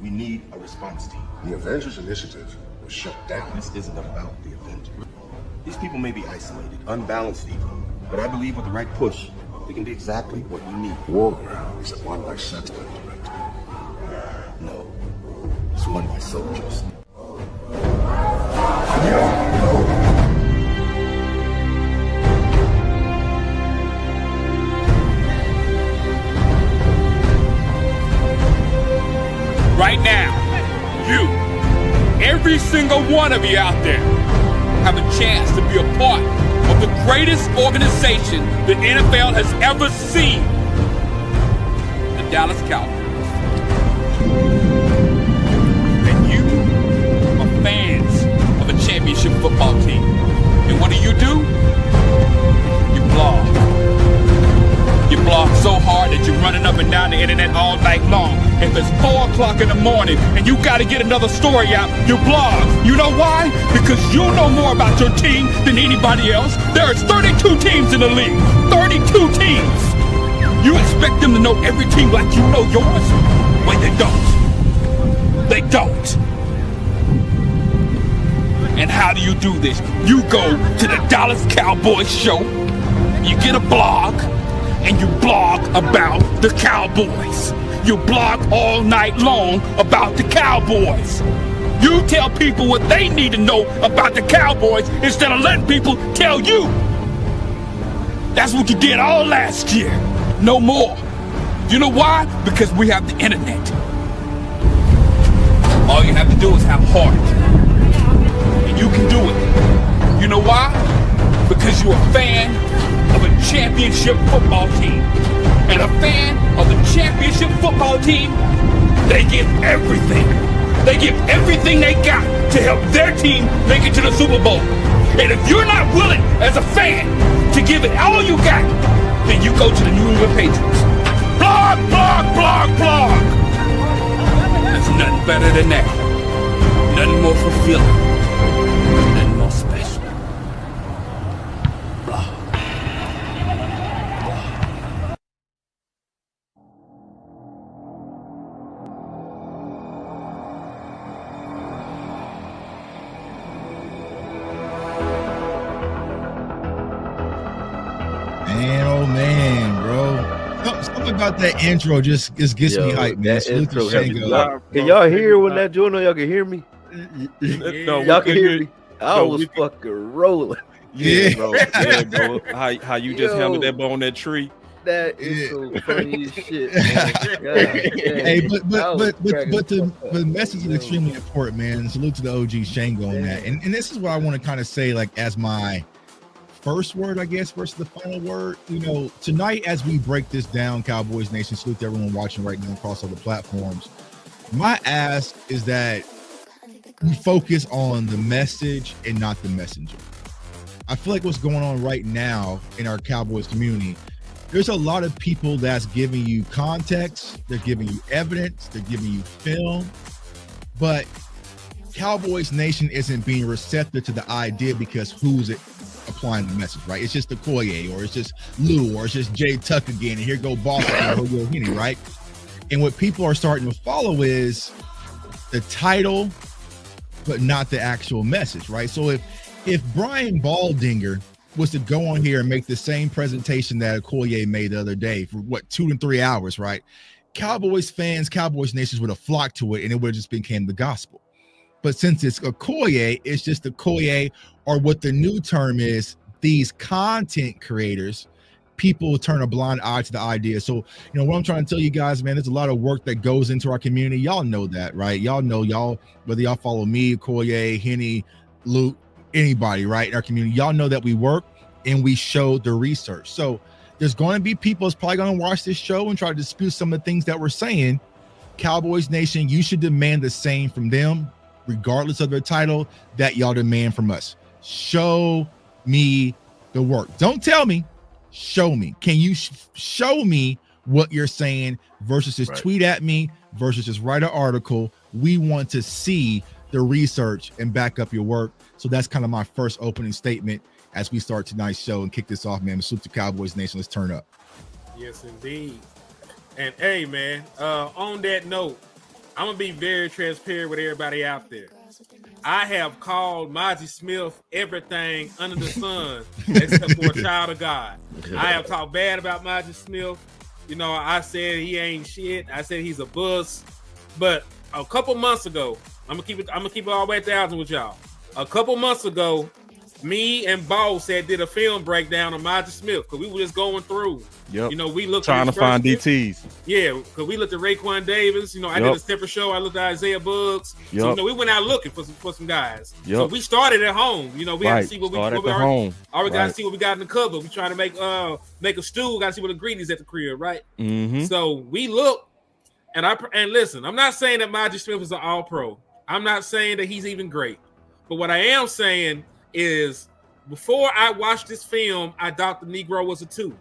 We need a response team. The Avengers Initiative was shut down. This isn't about the Avengers. These people may be isolated, unbalanced even, but I believe with the right push, they can be exactly what you need. War is won by sentiment, Director. No, it's won by soldiers. Right now, you, every single one of you out there, have a chance to be a part of the greatest organization the NFL has ever seen, the Dallas Cowboys. And you are fans of a championship football team. And what do? You blog. You blog so hard that you're running up and down the internet all night long. If it's 4 o'clock in the morning and you got to get another story out, you blog. You know why? Because you know more about your team than anybody else. There is 32 teams in the league. 32 teams. You expect them to know every team like you know yours? Wait, they don't. They don't. And how do you do this? You go to the Dallas Cowboys show, you get a blog, and you blog about the Cowboys. You blog all night long about the Cowboys. You tell people what they need to know about the Cowboys instead of letting people tell you. That's what you did all last year. No more. You know why? Because we have the internet. All you have to do is have heart. And you can do it. You know why? Because you're a fan of a championship football team. And a fan of the championship football team, they give everything. They give everything they got to help their team make it to the Super Bowl. And if you're not willing as a fan to give it all you got, then you go to the New England Patriots. Blog, blog, blog, blog. There's nothing better than that. Nothing more fulfilling. Nothing more special. Man, oh man, bro. Something about that intro just gets me hyped, man. Salute to Shango. Can y'all hear when that joint on? Y'all can hear me? No, y'all can hear me? I was fucking rolling. Yeah, bro. Yeah, bro. How you just handled that bone, that tree? That is so funny as shit. Man. Hey, but the message is extremely important, man. Salute to the OG Shango on that. And this is what I want to kind of say, like, as my first word, I guess, versus the final word. You know, tonight as we break this down, Cowboys Nation, salute to everyone watching right now across all the platforms. My ask is that we focus on the message and not the messenger. I feel like what's going on right now in our Cowboys community, there's a lot of people that's giving you context, they're giving you evidence, they're giving you film, but Cowboys Nation isn't being receptive to the idea because who's it applying the message, right? It's just the Okoye, or it's just Lou, or it's just Jay Tuck again, and here go Boss Cowboys, right? And what people are starting to follow is the title, but not the actual message, right? So if Brian Baldinger was to go on here and make the same presentation that Okoye made the other day for 2 to 3 hours, right? Cowboys fans, Cowboys Nations would have flocked to it, and it would have just became the gospel. But since it's Okoye, it's just Okoye, or what the new term is, these content creators, people turn a blind eye to the idea. So, you know, what I'm trying to tell you guys, man, there's a lot of work that goes into our community. Y'all know that, right? Y'all know, whether y'all follow me, Okoye, Henny, Luke, anybody, right, in our community, y'all know that we work and we show the research. So there's going to be people that's probably going to watch this show and try to dispute some of the things that we're saying. Cowboys Nation, you should demand the same from them, regardless of their title, that y'all demand from us. Show me the work. Don't tell me, show me. Can you show me what you're saying versus just tweet at me versus just write an article? We want to see the research and back up your work. So that's kind of my first opening statement as we start tonight's show and kick this off, man. Salute to Cowboys Nation. Let's turn up. Yes, indeed. And hey, man, on that note, I'm gonna be very transparent with everybody out there. I have called Mazi Smith everything under the sun except for a child of God. I have talked bad about Mazi Smith. You know, I said he ain't shit. I said he's a bust. But a couple months ago, I'm gonna keep it all the way 1,000 with y'all. A couple months ago, me and Boss did a film breakdown on Mazi Smith because we were just going through. Yep. You know, we looked trying to find DTs. Yeah, because we looked at Raekwon Davis. You know, I did a separate show. I looked at Isaiah Buggs. So, you know, we went out looking for some guys. So we started at home. You know, we had to see what we got to see what we got in the cover. We trying to make a stew. Got to see what ingredients at the crib, right? Mm-hmm. So we look, and listen. I'm not saying that Mazi Smith is an All-Pro. I'm not saying that he's even great. But what I am saying is, before I watched this film, I thought the Negro was a 2.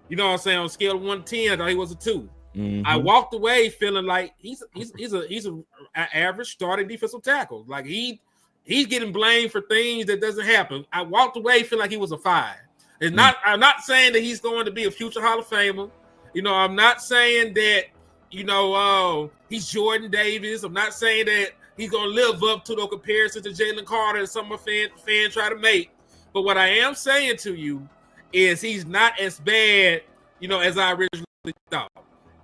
You know what I'm saying? On a scale of 1 to 10, I thought he was a 2. Mm-hmm. I walked away feeling like he's an average starting defensive tackle. Like he's getting blamed for things that doesn't happen. I walked away feeling like he was a 5. I'm not saying that he's going to be a future Hall of Famer. You know, I'm not saying that, you know, he's Jordan Davis. I'm not saying that he's going to live up to the comparison to Jalen Carter that some of my fans try to make. But what I am saying to you is he's not as bad, you know, as I originally thought.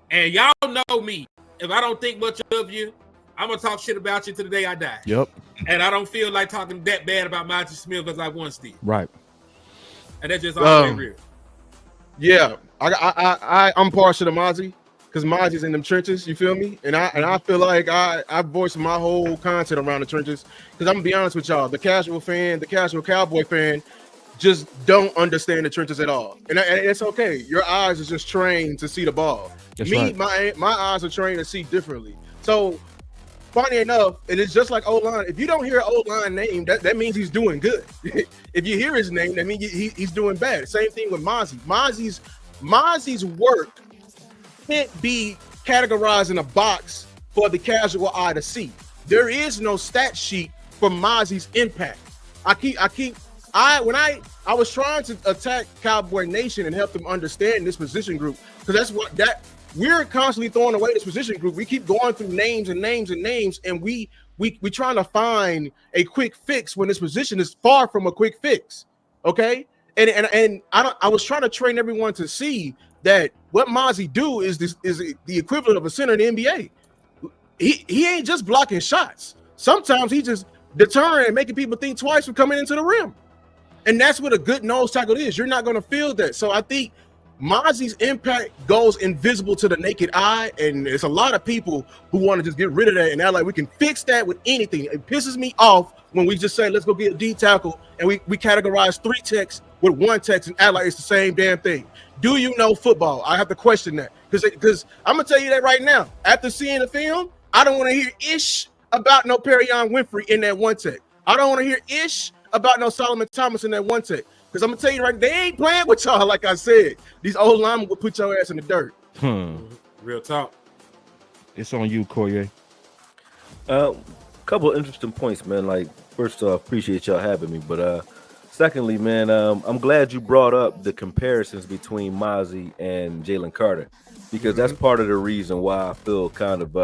And y'all know me. If I don't think much of you, I'm going to talk shit about you to the day I die. Yep. And I don't feel like talking that bad about Mazi Smith as I once did. Right. And that's just all real. Yeah. I'm partial to Mazi because Mazi's in them trenches, you feel me? And I feel like I voiced my whole content around the trenches because I'm going to be honest with y'all. The casual fan, the casual Cowboy fan, just don't understand the trenches at all, and it's okay. Your eyes are just trained to see the ball. That's right. My eyes are trained to see differently. So, funny enough, it is just like O-line. If you don't hear O-line name, that means he's doing good. If you hear his name, that means he's doing bad. Same thing with Mazi. Mazi's work can't be categorized in a box for the casual eye to see. There is no stat sheet for Mazi's impact. When I was trying to attack Cowboy Nation and help them understand this position group, because we're constantly throwing away this position group. We keep going through names, and we trying to find a quick fix when this position is far from a quick fix. Okay, and I was trying to train everyone to see that what Mazi do is the equivalent of a center in the NBA. He ain't just blocking shots. Sometimes he just deterring and making people think twice for coming into the rim. And that's what a good nose tackle is. You're not going to feel that. So I think Mazi's impact goes invisible to the naked eye, and there's a lot of people who want to just get rid of that and act like we can fix that with anything. It pisses me off when we just say, let's go get a D tackle, and we categorize 3 techs with 1 tech and act like it's the same damn thing. Do you know football? I have to question that because I'm going to tell you that right now. After seeing the film, I don't want to hear ish about no Perion Winfrey in that 1 tech. I don't want to hear ish about no Solomon Thomas in that 1 tech. Because I'm going to tell you right, they ain't playing with y'all like I said. These old linemen will put your ass in the dirt. Real talk. It's on you, Corey. Couple of interesting points, man. Like, first off, appreciate y'all having me. But secondly, man, I'm glad you brought up the comparisons between Mazi and Jalen Carter. Because that's part of the reason why I feel kind of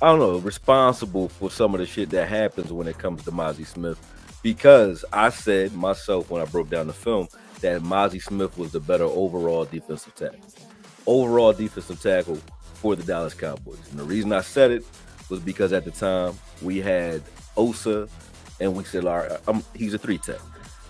I don't know, responsible for some of the shit that happens when it comes to Mazi Smith. Because I said myself when I broke down the film that Mazi Smith was the better overall defensive tackle. Overall defensive tackle for the Dallas Cowboys. And the reason I said it was because at the time we had Osa and we said, all right, he's a 3 tech.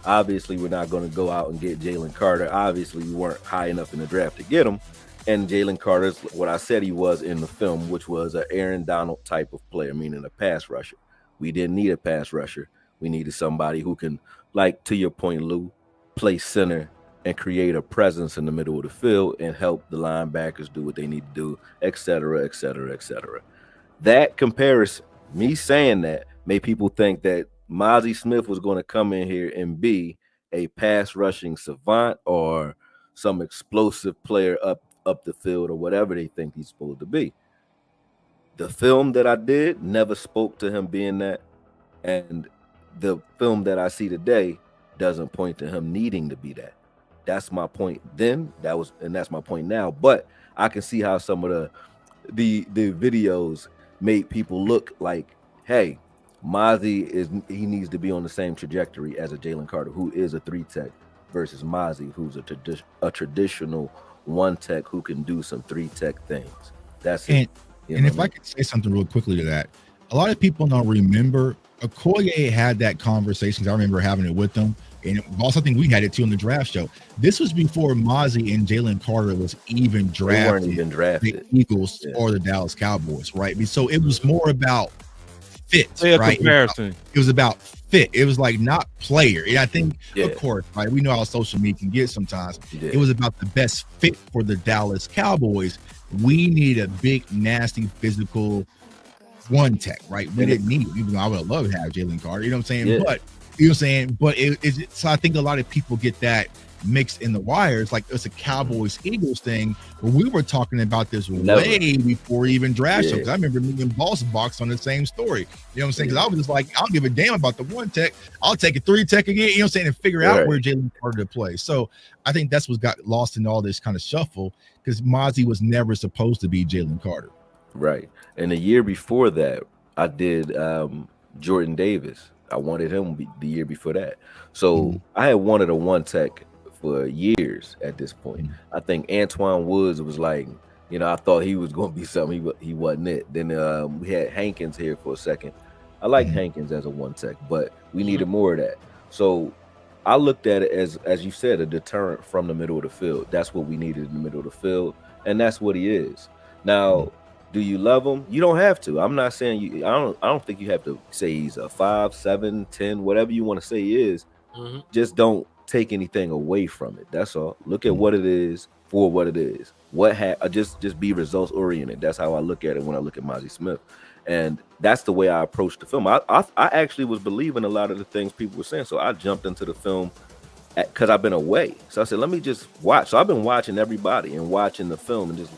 Obviously, we're not going to go out and get Jalen Carter. Obviously, we weren't high enough in the draft to get him. And Jalen Carter's what I said he was in the film, which was an Aaron Donald type of player, meaning a pass rusher. We didn't need a pass rusher. We needed somebody who can, like to your point, Lou, play center and create a presence in the middle of the field and help the linebackers do what they need to do, et cetera, et cetera, et cetera. That comparison, me saying that, made people think that Mazi Smith was going to come in here and be a pass rushing savant or some explosive player up the field or whatever they think he's supposed to be. The film that I did never spoke to him being that, and the film that I see today doesn't point to him needing to be that. That's my point then, that's my point now. But I can see how some of the videos made people look like, hey, Mazi he needs to be on the same trajectory as a Jalen Carter, who is a 3-tech, versus Mazi, who's a traditional 1-tech who can do some 3-tech things. That's it. And if I could say something real quickly to that, a lot of people don't remember Okoye had that conversation. I remember having it with them, and also I think we had it too in the draft show. This was before Mazi and Jalen Carter was even drafted. They weren't even drafted. The Eagles or the Dallas Cowboys, right? So it was more about fit, right? Comparison. It was about fit. It was like not player. And I think, of course, right? We know how social media can get sometimes. It was about the best fit for the Dallas Cowboys. We need a big, nasty, physical 1-tech, right? We didn't need it, even though I would love to have Jalen Carter, you know what I'm saying? Yeah. But you know what I'm saying? But so I think a lot of people get that mixed in the wires, like it's a Cowboys Eagles thing, where we were talking about this way before even draft show. Because I remember me and Boss Box on the same story. You know what I'm saying? Because I was just like, I don't give a damn about the 1-tech. I'll take a 3-tech again, you know what I'm saying, and figure out where Jalen Carter to play. So I think that's what got lost in all this kind of shuffle, because Mazi was never supposed to be Jalen Carter. Right. And the year before that, I did Jordan Davis. I wanted him the year before that. So I had wanted a 1-tech for years at this point. I think Antoine Woods was like, I thought he was going to be something. He wasn't it. Then we had Hankins here for a second. I like Hankins as a 1-tech, but we needed more of that. So I looked at it as you said, a deterrent from the middle of the field. That's what we needed in the middle of the field, and that's what he is. Now, do you love him? You don't have to. I'm not saying you. I don't think you have to say he's a 5, 7, 10, whatever you want to say he is. Just don't take anything away from it. That's all. Look at what it is for what it is. Just be results oriented. That's how I look at it when I look at Mazi Smith, and that's the way I approach the film. I actually was believing a lot of the things people were saying, so I jumped into the film because I've been away. So I said, let me just watch. So I've been watching everybody and watching the film and just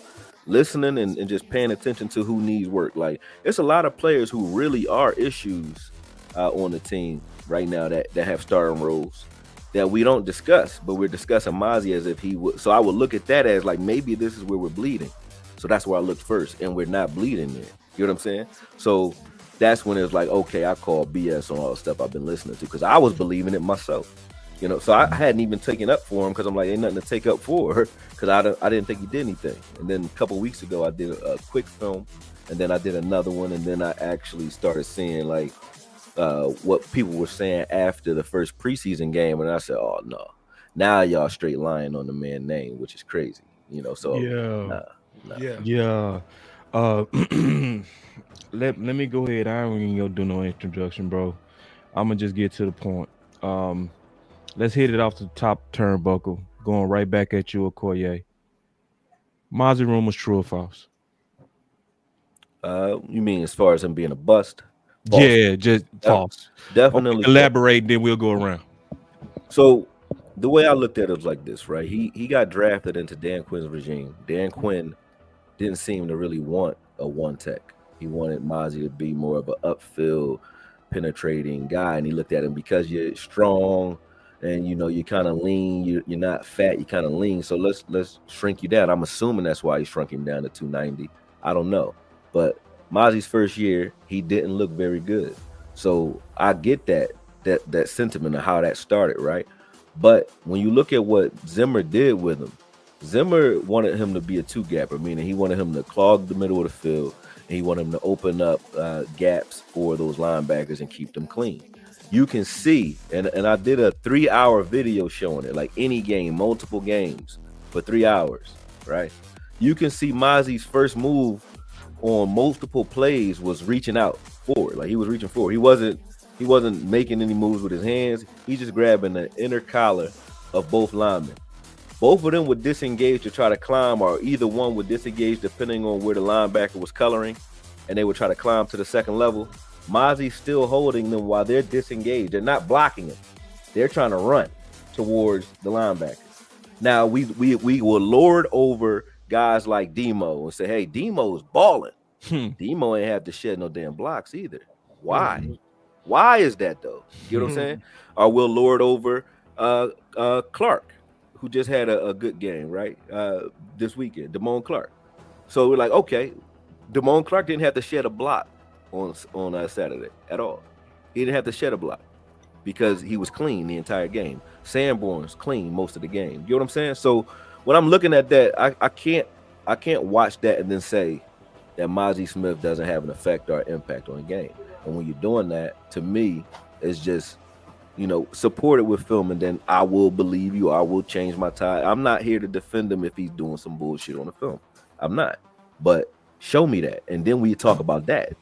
listening and just paying attention to who needs work. Like, it's a lot of players who really are issues on the team right now that have starting roles that we don't discuss, but we're discussing Mazi as if he would. So I would look at that as like, maybe this is where we're bleeding. So that's where I looked first, and we're not bleeding there. You know what I'm saying? So that's when it was like, okay, I call BS on all the stuff I've been listening to, because I was believing it myself. So I hadn't even taken up for him because I'm like, ain't nothing to take up for, because I didn't think he did anything. And then a couple of weeks ago, I did a quick film, and then I did another one, and then I actually started seeing like what people were saying after the first preseason game, and I said, oh no, now y'all straight lying on the man's name, which is crazy. So let me go ahead. I ain't even gonna do no introduction, bro. I'm gonna just get to the point. Let's hit it off the top turnbuckle, going right back at you, Okoye. Mazi rumors, true or false? You mean as far as him being a bust? False. Yeah, just false. Definitely. Okay, elaborate, then we'll go around. So the way I looked at it was like this, right? He got drafted into Dan Quinn's regime. Dan Quinn didn't seem to really want a 1-tech. He wanted Mazi to be more of an upfield, penetrating guy, and he looked at him because you're strong and you're kind of lean. You're not fat. You're kind of lean. So let's shrink you down. I'm assuming that's why he shrunk him down to 290. I don't know, but Mazi's first year, he didn't look very good. So I get that sentiment of how that started, right? But when you look at what Zimmer did with him, Zimmer wanted him to be a 2-gapper, meaning he wanted him to clog the middle of the field, and he wanted him to open up gaps for those linebackers and keep them clean. You can see, and I did a 3-hour video showing it, like any game, multiple games for 3 hours, right? You can see Mazi's first move on multiple plays was reaching out forward. Like, he was reaching forward. He wasn't making any moves with his hands. He's just grabbing the inner collar of both linemen. Both of them would disengage to try to climb, or either one would disengage depending on where the linebacker was coloring, and they would try to climb to the second level. Mazi's still holding them while they're disengaged. They're not blocking him. They're trying to run towards the linebacker. Now, we will lord over guys like Demo and say, hey, Demo's balling. Demo ain't have to shed no damn blocks either. Why? Why is that, though? You know what I'm saying? Or we'll lord over Clark, who just had a good game, right? This weekend, Damone Clark. So we're like, okay, Damone Clark didn't have to shed a block on Saturday at all. He didn't have to shed a block because he was clean the entire game. Sanborn's clean most of the game. You know what I'm saying? So when I'm looking at that, I can't watch that and then say that Mazi Smith doesn't have an effect or impact on the game. And when you're doing that, to me, it's just, support it with film, and then I will believe you. I will change my tie. I'm not here to defend him if he's doing some bullshit on the film. I'm not. But show me that, and then we talk about that.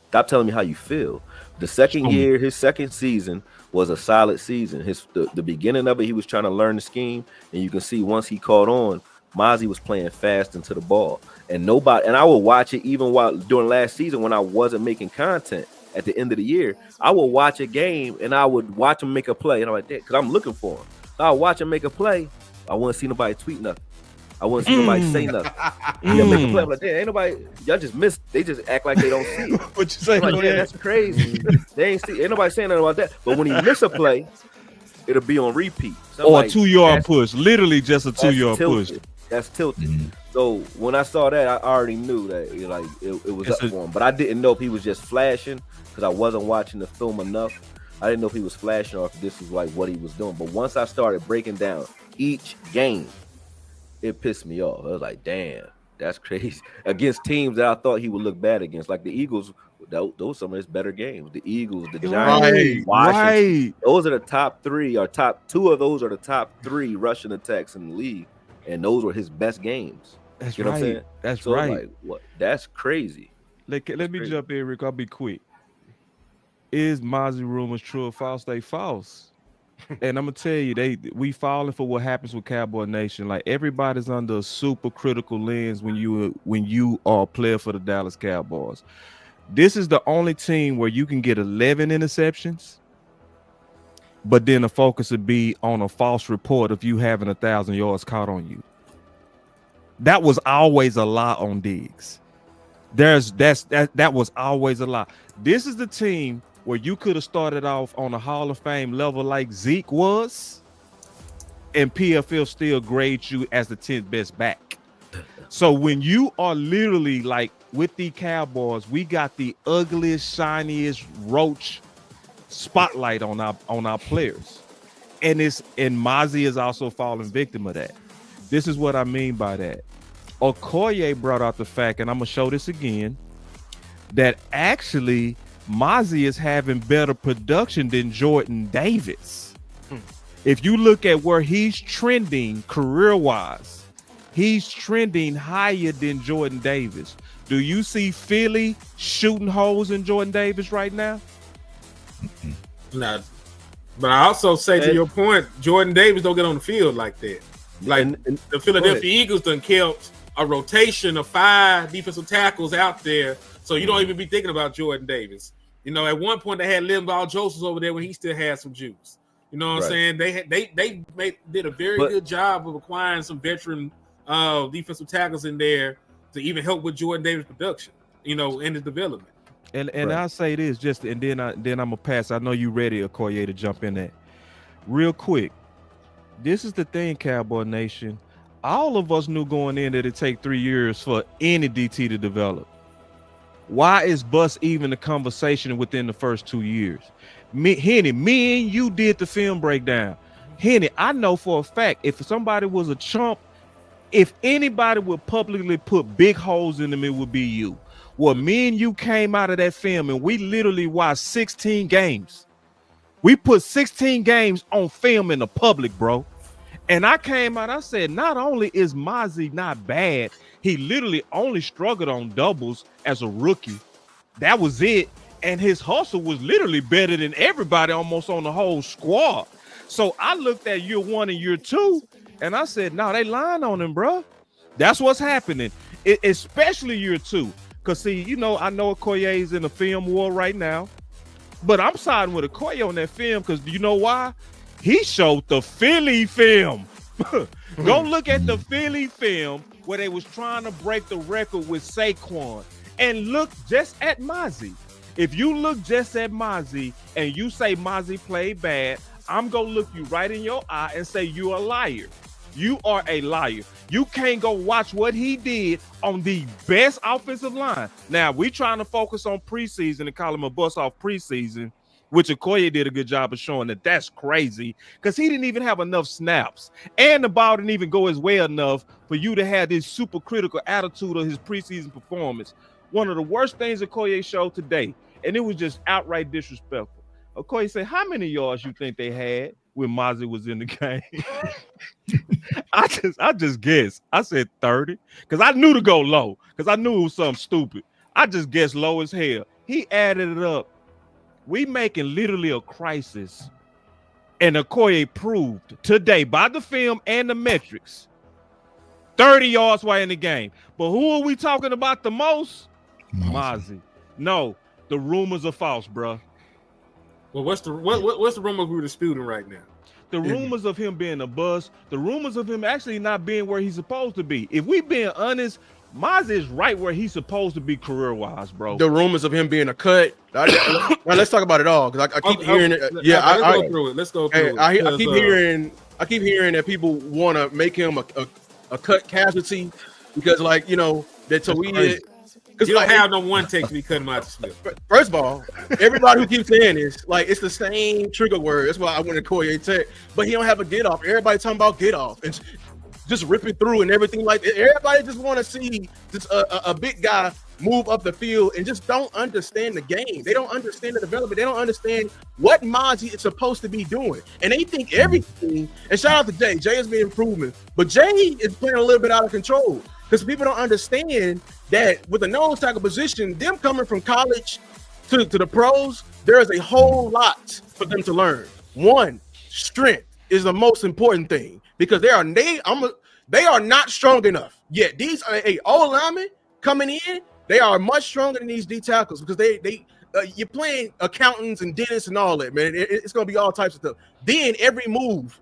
Stop telling me how you feel. The second year, his second season was a solid season. The beginning of it, he was trying to learn the scheme, and you can see once he caught on, Mazi was playing fast into the ball, and I would watch it even while during last season when I wasn't making content. At the end of the year, I would watch a game and I would watch him make a play, and I'm like, because I'm looking for him. I'll watch him make a play. I wouldn't see nobody tweet nothing. I wouldn't see nobody say nothing. He'll make a play. I'm like, damn, ain't nobody. Y'all just missed. They just act like they don't see it. What you saying? Like, yeah, that's crazy. They ain't see. Ain't nobody saying nothing about that. But when he miss a play, it'll be on repeat. So or a 2-yard push. Literally just a 2-yard push. That's tilted. So when I saw that, I already knew that it was up for him. But I didn't know if he was just flashing because I wasn't watching the film enough. I didn't know if he was flashing or if this was like what he was doing. But once I started breaking down each game, it pissed me off. I was like, damn, that's crazy. Against teams that I thought he would look bad against, like the Eagles. Those are some of his better games. The Eagles, the Giants, Washington. Those are the top three, or top two of those are the top 3 rushing attacks in the league. And those were his best games. That's you know right. What I'm saying? That's so right. Like, what? That's crazy. Let me jump in, Rick. I'll be quick. Is Mazi rumors true or false? They false. And I'm gonna tell you, we falling for what happens with Cowboy Nation. Like, everybody's under a super critical lens when you are a player for the Dallas Cowboys. This is the only team where you can get 11 interceptions, but then the focus would be on a false report of you having 1,000 yards caught on you. That was always a lie on Diggs. That was always a lie. This is the team where you could have started off on a Hall of Fame level like Zeke was, and PFL still grades you as the 10th best back. So when you are literally like with the Cowboys, we got the ugliest, shiniest roach spotlight on our players, and Mazi is also falling victim of that. This is what I mean by that. Okoye brought out the fact, and I'm gonna show this again, that actually Mazi is having better production than Jordan Davis. If you look at where he's trending career-wise, he's trending higher than Jordan Davis. Do you see Philly shooting holes in Jordan Davis right now? No, but I also say to your point, Jordan Davis don't get on the field like that. Like the Philadelphia Eagles done kept a rotation of 5 defensive tackles out there, so you don't even be thinking about Jordan Davis. At one point they had Linval Joseph over there when he still had some juice. You know what I'm saying? They did a very good job of acquiring some veteran defensive tackles in there to even help with Jordan Davis' production, in his development. And I'll say this and then I'm gonna pass. I know you ready, Okoye, to jump in that real quick. This is the thing, Cowboy Nation. All of us knew going in that it take 3 years for any DT to develop. Why is Bus even a conversation within the first 2 years? Henny, me and you did the film breakdown. Henny, I know for a fact if somebody was a chump, if anybody would publicly put big holes in them, it would be you. Well, me and you came out of that film and we literally watched 16 games. We put 16 games on film in the public, bro. And I came out, I said, not only is Mazi not bad, he literally only struggled on doubles as a rookie. That was it. And his hustle was literally better than everybody almost on the whole squad. So I looked at year 1 and year 2, and I said, no, they lying on him, bro. That's what's happening, especially year 2. Because, see, I know Okoye is in the film war right now, but I'm siding with Okoye on that film because you know why? He showed the Philly film. Go look at the Philly film where they was trying to break the record with Saquon, and look just at Mazi. If you look just at Mazi and you say Mazi played bad, I'm going to look you right in your eye and say you're a liar. you are a liar. You can't go watch what he did on the best offensive line. Now, we trying to focus on preseason and call him a bust off preseason, which Okoye did a good job of showing that that's crazy because he didn't even have enough snaps. And the ball didn't even go his way enough for you to have this super critical attitude of his preseason performance. One of the worst things Okoye showed today, and it was just outright disrespectful. Okoye said, how many yards you think they had when Mazi was in the game? I just guessed. I said 30 because I knew to go low because I knew it was something stupid. I just guessed low as hell. He added it up. We making literally a crisis. And Okoye proved today by the film and the metrics 30 yards while in the game. But who are we talking about the most? Mazi. No, the rumors are false, bro. Well, what's the rumors we're disputing right now? The rumors of him being a bust, the rumors of him actually not being where he's supposed to be. If we being honest, Mazi is right where he's supposed to be career-wise, bro. The rumors of him being a cut. Now, let's talk about it all because I keep hearing it. Yeah, let's go through it. Let's go through it. I keep hearing that people want to make him a cut casualty because, like, you know, that Toia. You don't have no one take to be cutting Mazi Smith. First of all, everybody who keeps saying this, like, it's the same trigger word. That's why I went to Okoye Tech, but he don't have a get off. Everybody talking about get off and just ripping through and everything like that. Everybody just want to see just a big guy move up the field and just don't understand the game. They don't understand the development. They don't understand what Mazi is supposed to be doing. And they think everything, and shout out to Jay. Jay has been improving, but Jay is playing a little bit out of control because people don't understand that with the nose tackle position, them coming from college to the pros, there is a whole lot for them to learn. One, strength is the most important thing because they are not strong enough yet. These are all linemen coming in. They are much stronger than these D tackles because you're playing accountants and dentists and all that, man. It's gonna be all types of stuff. Then every move,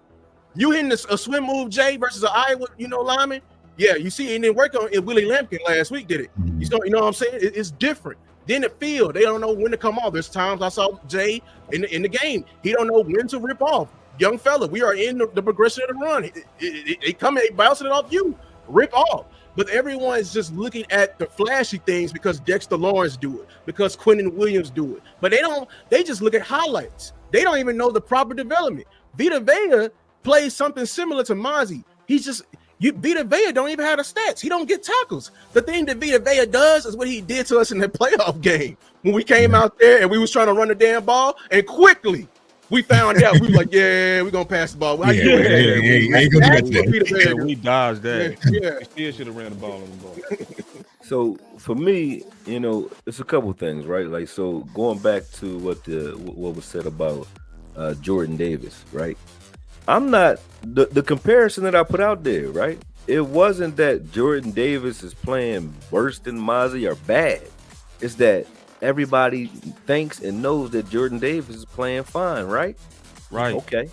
you hitting a swim move, Jay, versus an Iowa, lineman. Yeah, you see, it didn't work on it. Willie Lampkin last week did it. You know what I'm saying? It's different. Then the field, they don't know when to come off. There's times I saw Jay in the game. He don't know when to rip off. Young fella, we are in the progression of the run. They come in, bouncing it off you, rip off. But everyone is just looking at the flashy things because Dexter Lawrence do it, because Quentin Williams do it. But they just look at highlights. They don't even know the proper development. Vita Vea plays something similar to Mazi. Vita Vea don't even have the stats. He don't get tackles. The thing that Vita Vea does is what he did to us in the playoff game when we came out there and we was trying to run the damn ball, and quickly we found out. We were like, yeah, we're going to pass the ball. We dodged that. Yeah. We still should have ran the ball on the ball. So for me, it's a couple things, right? Like, so going back to what was said about Jordan Davis, right? I'm not the comparison that I put out there, right? It wasn't that Jordan Davis is playing worse than Mazi or bad. It's that everybody thinks and knows that Jordan Davis is playing fine, right? Right. Okay.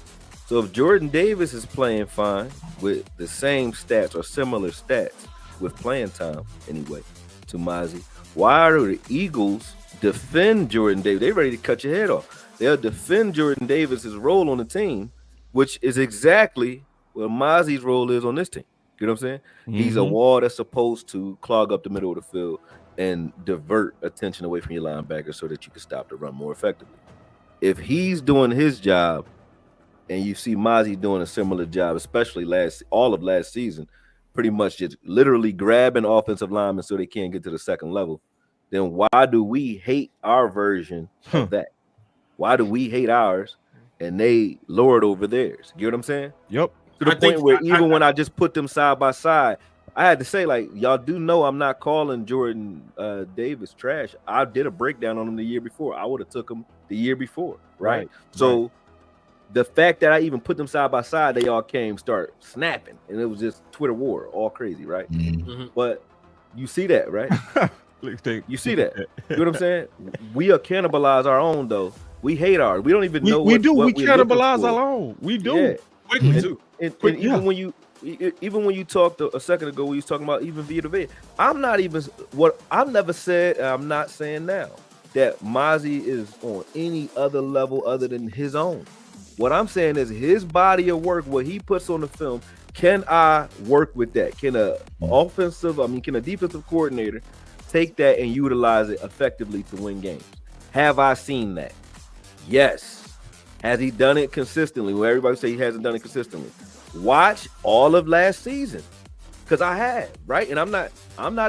So if Jordan Davis is playing fine with the same stats or similar stats with playing time anyway to Mazi, why are the Eagles defend Jordan Davis? They're ready to cut your head off. They'll defend Jordan Davis's role on the team, which is exactly what Mazi's role is on this team. You know what I'm saying? Mm-hmm. He's a wall that's supposed to clog up the middle of the field and divert attention away from your linebacker so that you can stop the run more effectively. If he's doing his job and you see Mazi doing a similar job, especially all of last season, pretty much just literally grabbing offensive linemen so they can't get to the second level, then why do we hate our version of that? Why do we hate ours and they lowered over theirs? You know what I'm saying? Yep. To the point where even when I just put them side by side, I had to say, like, y'all do know I'm not calling Jordan Davis trash. I did a breakdown on him the year before. I would have took him the year before, right? So the fact that I even put them side by side, they all start snapping, and it was just Twitter war, all crazy, right? Mm-hmm. But you see that, right? You see that. You know what I'm saying? We'll cannibalize our own, though. We hate ours. We don't even know we cannibalize our own. We do. Yeah. Quickly, too. And even when you talked a second ago, when you was talking about even Vita Vea, I'm never said, I'm not saying now that Mazi is on any other level other than his own. What I'm saying is his body of work, what he puts on the film, Can I work with that? Can a defensive coordinator take that and utilize it effectively to win games? Have I seen that? Yes. Has he done it consistently? Well, everybody say he hasn't done it consistently. Watch all of last season, because I have, right? And I'm not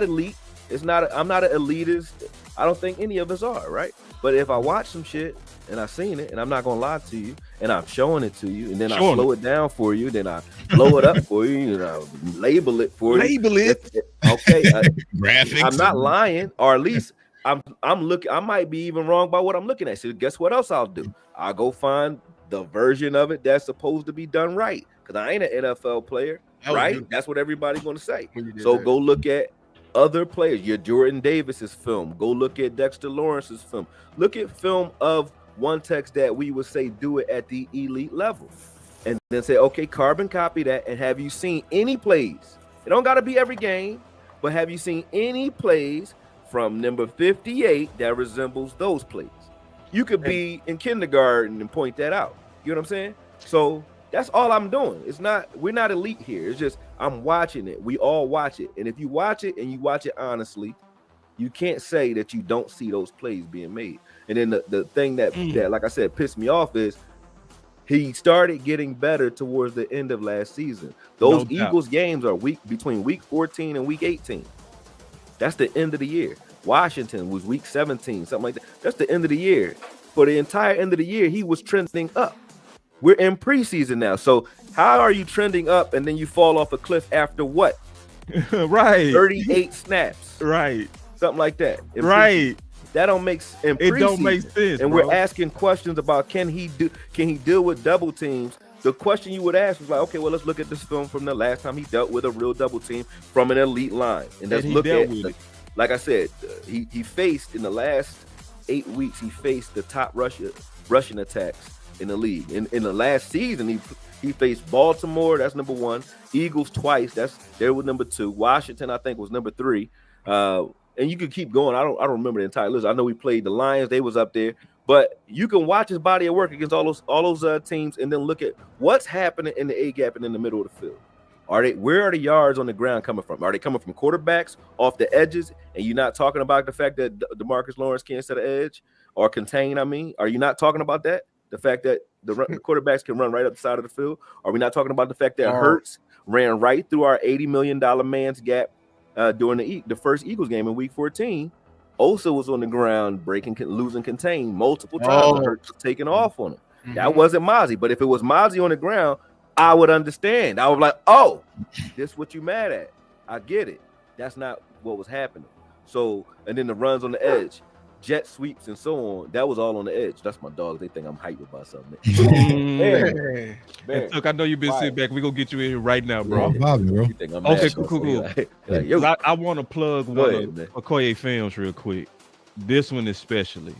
elite. I'm not an elitist. I don't think any of us are, right? But if I watch some shit and I've seen it, and I'm not gonna lie to you, and I'm showing it to you, and then I slow it down for you, then I blow it up for you, and I label it for you. Label it. Okay. Graphics. I'm not lying, or at least I'm looking. I might be even wrong by what I'm looking at. So guess what else I'll do? I'll go find the version of it that's supposed to be done right, because I ain't an NFL player, right? That's what everybody's gonna say. So go look at other players, your Jordan Davis's film. Go look at Dexter Lawrence's film. Look at film of one text that we would say do it at the elite level, and then say, okay, carbon copy that. And have you seen any plays? It don't got to be every game, but have you seen any plays from number 58 that resembles those plays? You could be in kindergarten and point that out. You know what I'm saying? So that's all I'm doing. We're not elite here. It's just I'm watching it. We all watch it. And if you watch it and you watch it honestly, you can't say that you don't see those plays being made. And then the thing that like I said, pissed me off is he started getting better towards the end of last season. Those Eagles games are between week 14 and week 18. That's the end of the year. Washington was week 17, something like that. That's the end of the year. For the entire end of the year, he was trending up. We're in preseason now. So how are you trending up and then you fall off a cliff after what? Right. 38 snaps. Right. Something like that. Right. That don't make sense. It don't make sense. And we're asking questions about can he deal with double teams? The question you would ask was like, okay, well, let's look at this film from the last time he dealt with a real double team from an elite line. And let's look at it. Like I said, he faced in the last 8 weeks, he faced the top rushing attacks in the league. In the last season, he faced Baltimore, that's number 1. Eagles twice, there was number 2. Washington, I think, was number 3. And you could keep going. I don't remember the entire list. I know we played the Lions; they was up there. But you can watch his body of work against all those teams, and then look at what's happening in the A gap and in the middle of the field. Where are the yards on the ground coming from? Are they coming from quarterbacks off the edges? And you're not talking about the fact that DeMarcus Lawrence can't set an edge or contain. Are you not talking about that? The fact that the quarterbacks can run right up the side of the field. Are we not talking about the fact that Hurts ran right through our $80 million man's gap during the first Eagles game in Week 14? Osa was on the ground losing contain multiple times. Hurts was taking off on him. Mm-hmm. That wasn't Mazi. But if it was Mazi on the ground, I would understand. I was like, oh, this is what you mad at. I get it. That's not what was happening. So, and then the runs on the edge, jet sweeps and so on, that was all on the edge. That's my dog. They think I'm hyped about something. Man. Look, I know you've been sitting back. We're going to get you in here right now, bro. Okay, cool. I want to plug one of Okoye films real quick. This one especially.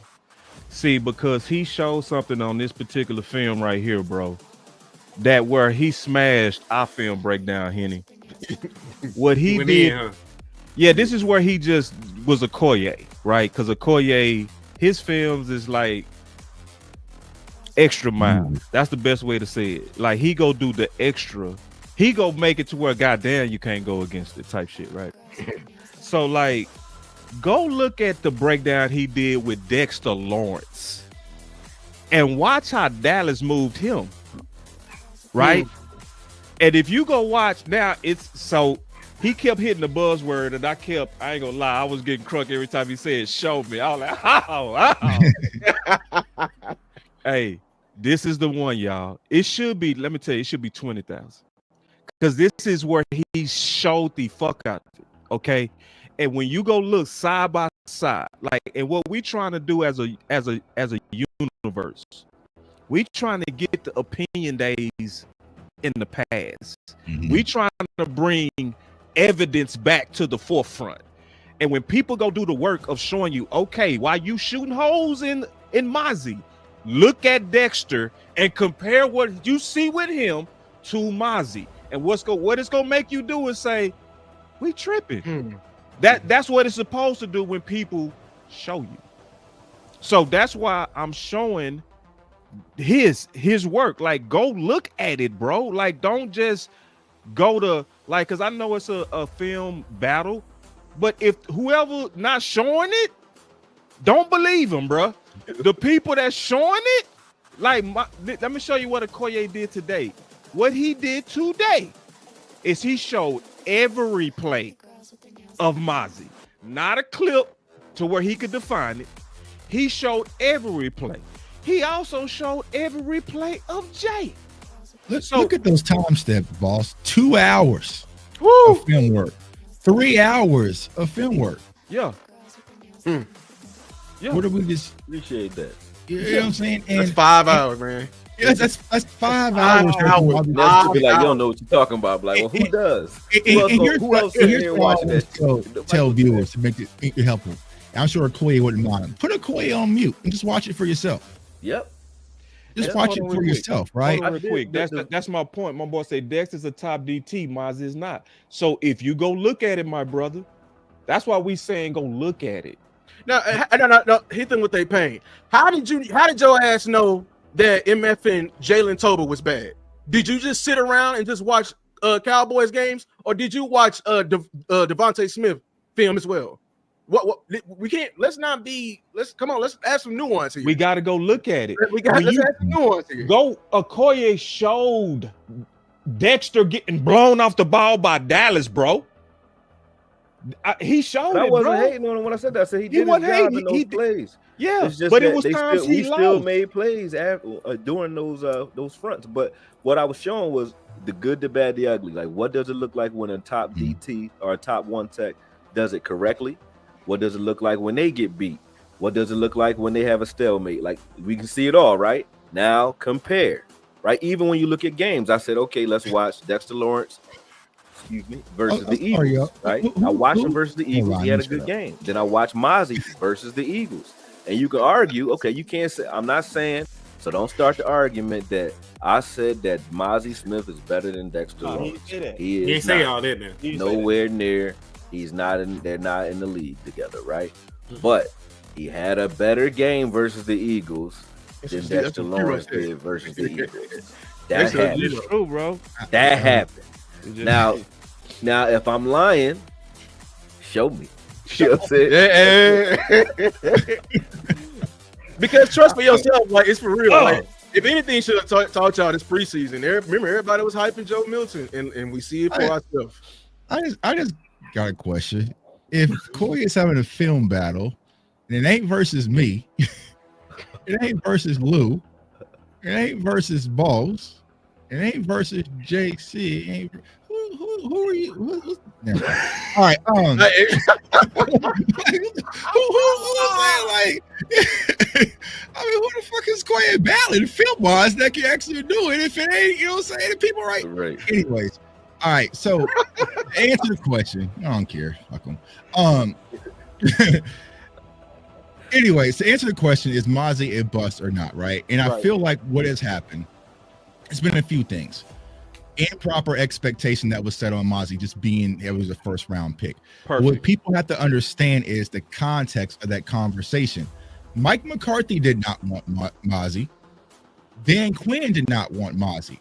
See, because he showed something on this particular film right here, bro, that where he smashed our film breakdown, Henny. What he did, this is where he just was Okoye, right? Because Okoye, his films is like extra mile. That's the best way to say it. Like he go do the extra. He go make it to where goddamn you can't go against it type shit, right? So like, go look at the breakdown he did with Dexter Lawrence, and watch how Dallas moved him. Right. And if you go watch now, he kept hitting the buzzword, and I ain't gonna lie, I was getting crunk every time he said show me. I was like, Hey, this is the one, y'all. It should be, let me tell you, it should be 20,000. Because this is where he showed the fuck out of it. Okay. And when you go look side by side, like, and what we trying to do as a universe, we trying to get the opinion days in the past. We trying to bring evidence back to the forefront. And when people go do the work of showing you, okay, while you shooting holes in Mazi, look at Dexter and compare what you see with him to Mazi. And what it's gonna make you do is say, we tripping. That's what it's supposed to do when people show you. So that's why I'm showing his work. Like, go look at it, bro. Like, don't just go to like, because I know it's a film battle, but if whoever not showing it, don't believe him, bro. The people that's showing it, like, let me show you what Okoye did today. What he did today is he showed every play of Mazi, not a clip to where he could define it. He showed every play. He also showed every play of Jay. Look at those time steps, boss. 2 hours Woo! of film work, 3 hours of film work. Yeah. Yeah. What do we just Appreciate that. you know what I'm saying? And That's 5 hours, man. yes, that's 5 hours. That's to be like, you don't know what you're talking about. Like, well, who does? Who else sitting there watching that? Tell viewers to make it helpful. I'm sure Okoye wouldn't mind. Put Okoye on mute and just watch it for yourself. Yep. Just watch it for yourself, right? Hold on real quick. That's my point. My boy said Dexter's a top DT, Mazi is not. So if you go look at it, my brother, that's why we saying go look at it. No. Hit them with their pain. How did your ass know that MF and Jalen Tober was bad? Did you just sit around and just watch Cowboys games, or did you watch Devontae Smith film as well? What we can't. Let's add some nuance here. We got to go look at it. Let's add some nuance here. Go. Okoye showed Dexter getting blown off the ball by Dallas, bro. He showed I it, wasn't bro. hating on him when I said that. I said he did his wasn't job hating. in those plays. Yeah, It's just but that it was times he still lost. made plays during those fronts. But what I was showing was the good, the bad, the ugly. Like, what does it look like when a top DT or a top one tech does it correctly? What does it look like when they get beat? What does it look like when they have a stalemate? Like, we can see it all, right? Now compare, right? Even when you look at games, I said, okay, let's watch Dexter Lawrence, versus the Eagles, right? I watched him versus the Eagles. He had a good game. Then I watched Mazi versus the Eagles. And you can argue, okay, you can't say, I'm not saying, so don't start the argument that I said that Mazi Smith is better than Dexter Lawrence. He He is ain't say not. all that now. Nowhere near. He's not in. They're not in the league together, right? But he had a better game versus the Eagles than Dexter Lawrence did versus the Eagles. That happened. It's true, bro. That happened. Now, if I'm lying, show me. You know what I'm saying? Because trust for yourself, like, it's for real. Like, if anything should have taught y'all this preseason, remember everybody was hyping Joe Milton, and we see it for ourselves. I just got a question. If Koye is having a film battle, and it ain't versus me, it ain't versus Lou, it ain't versus Boss, it ain't versus JC, it ain't, who are you? Never mind. All right. Who like? I mean, who the fuck is Koye battling film wise that can actually do it? If it ain't, you know what I'm saying? The people right. Anyways. All right, so answer the question. I don't care. Fuck them. Anyways, to answer the question, is Mazi a bust or not, right? And I feel like what has happened, it's been a few things. Improper expectation that was set on Mazi just being it was a first round pick. Perfect. What people have to understand is the context of that conversation. Mike McCarthy did not want Mazi. Dan Quinn did not want Mazi.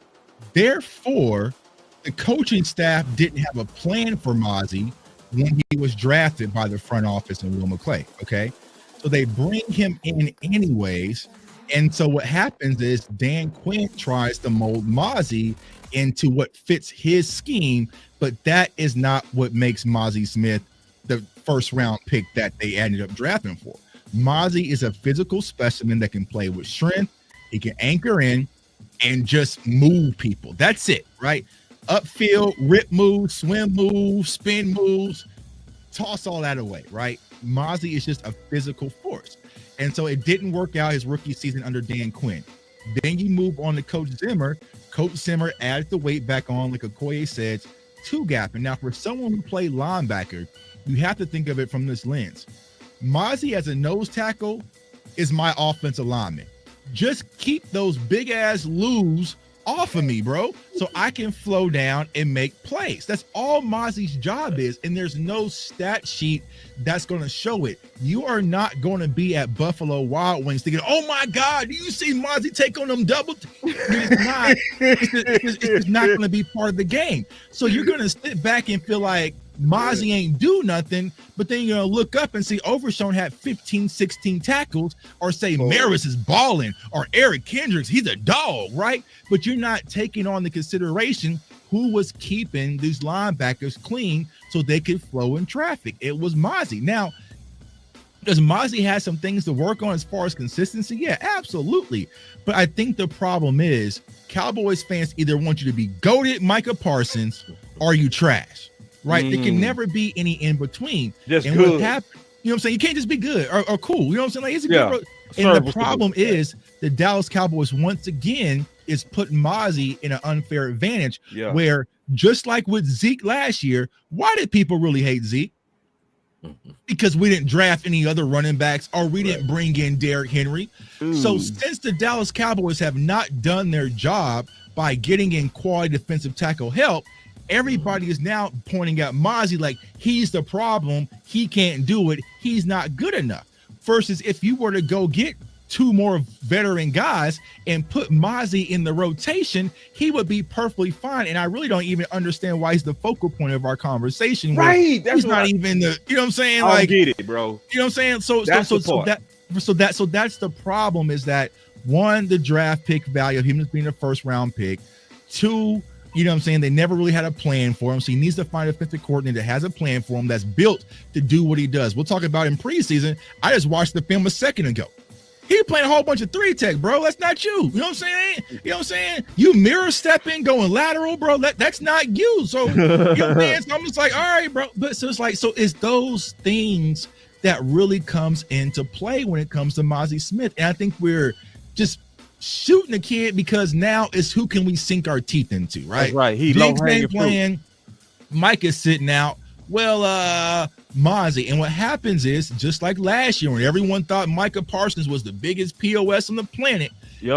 Therefore, the coaching staff didn't have a plan for Mazi when he was drafted by the front office and Will McClay. Okay. So they bring him in anyways. And so what happens is Dan Quinn tries to mold Mazi into what fits his scheme, but that is not what makes Mazi Smith the first round pick that they ended up drafting for. Mazi is a physical specimen that can play with strength. He can anchor in and just move people. That's it, right? Upfield, rip moves, swim moves, spin moves, toss all that away, right? Mazi is just a physical force. And so it didn't work out his rookie season under Dan Quinn. Then you move on to Coach Zimmer. Coach Zimmer added the weight back on, like Okoye said, two gap. And now for someone who played linebacker, you have to think of it from this lens. Mazi as a nose tackle is my offensive lineman. Just keep those big ass Lou's off of me, bro, so I can flow down and make plays. That's all Mazi's job is, and there's no stat sheet that's going to show it. You are not going to be at Buffalo Wild Wings thinking, oh my God, do you see Mazi take on them double? It's not. It's not going to be part of the game. So you're going to sit back and feel like Mazi ain't do nothing, but then you're going to look up and see Overshown had 15, 16 tackles, or say Maris is balling, or Eric Kendricks, he's a dog, right? But you're not taking on the consideration who was keeping these linebackers clean so they could flow in traffic. It was Mazi. Now, does Mazi have some things to work on as far as consistency? Yeah, absolutely. But I think the problem is Cowboys fans either want you to be goated Micah Parsons or you trash, right? There can never be any in between. Just and good. what happened, you know what I'm saying? You can't just be good or cool. You know what I'm saying? Like, it's a good. And the problem is the Dallas Cowboys, once again, is putting Mazi in an unfair advantage where, just like with Zeke last year, why did people really hate Zeke? Because we didn't draft any other running backs, or we didn't bring in Derrick Henry. So since the Dallas Cowboys have not done their job by getting in quality defensive tackle help, everybody is now pointing out Mazi like he's the problem. He can't do it. He's not good enough. Versus if you were to go get two more veteran guys and put Mazi in the rotation, he would be perfectly fine. And I really don't even understand why he's the focal point of our conversation. Right. He's not even the, you know what I'm saying? I don't get it, bro. You know what I'm saying? So that's the problem, is that, one, the draft pick value of him as being a first round pick. Two, you know what I'm saying, they never really had a plan for him. So he needs to find a defensive coordinator that has a plan for him, that's built to do what he does. We'll talk about in preseason. I just watched the film a second ago. He playing a whole bunch of 3-tech, bro. That's not you. You know what I'm saying? You know what I'm saying? You mirror stepping, going lateral, bro. That's not you. So, you know what I'm saying? So I'm just like, all right, bro. But so it's like, so it's those things that really comes into play when it comes to Mazi Smith. And I think we're just shooting the kid because now it's who can we sink our teeth into, right? That's right. He Diggs ain't playing. Mike is sitting out. Well, Mazi. And what happens is, just like last year when everyone thought Micah Parsons was the biggest POS on the planet,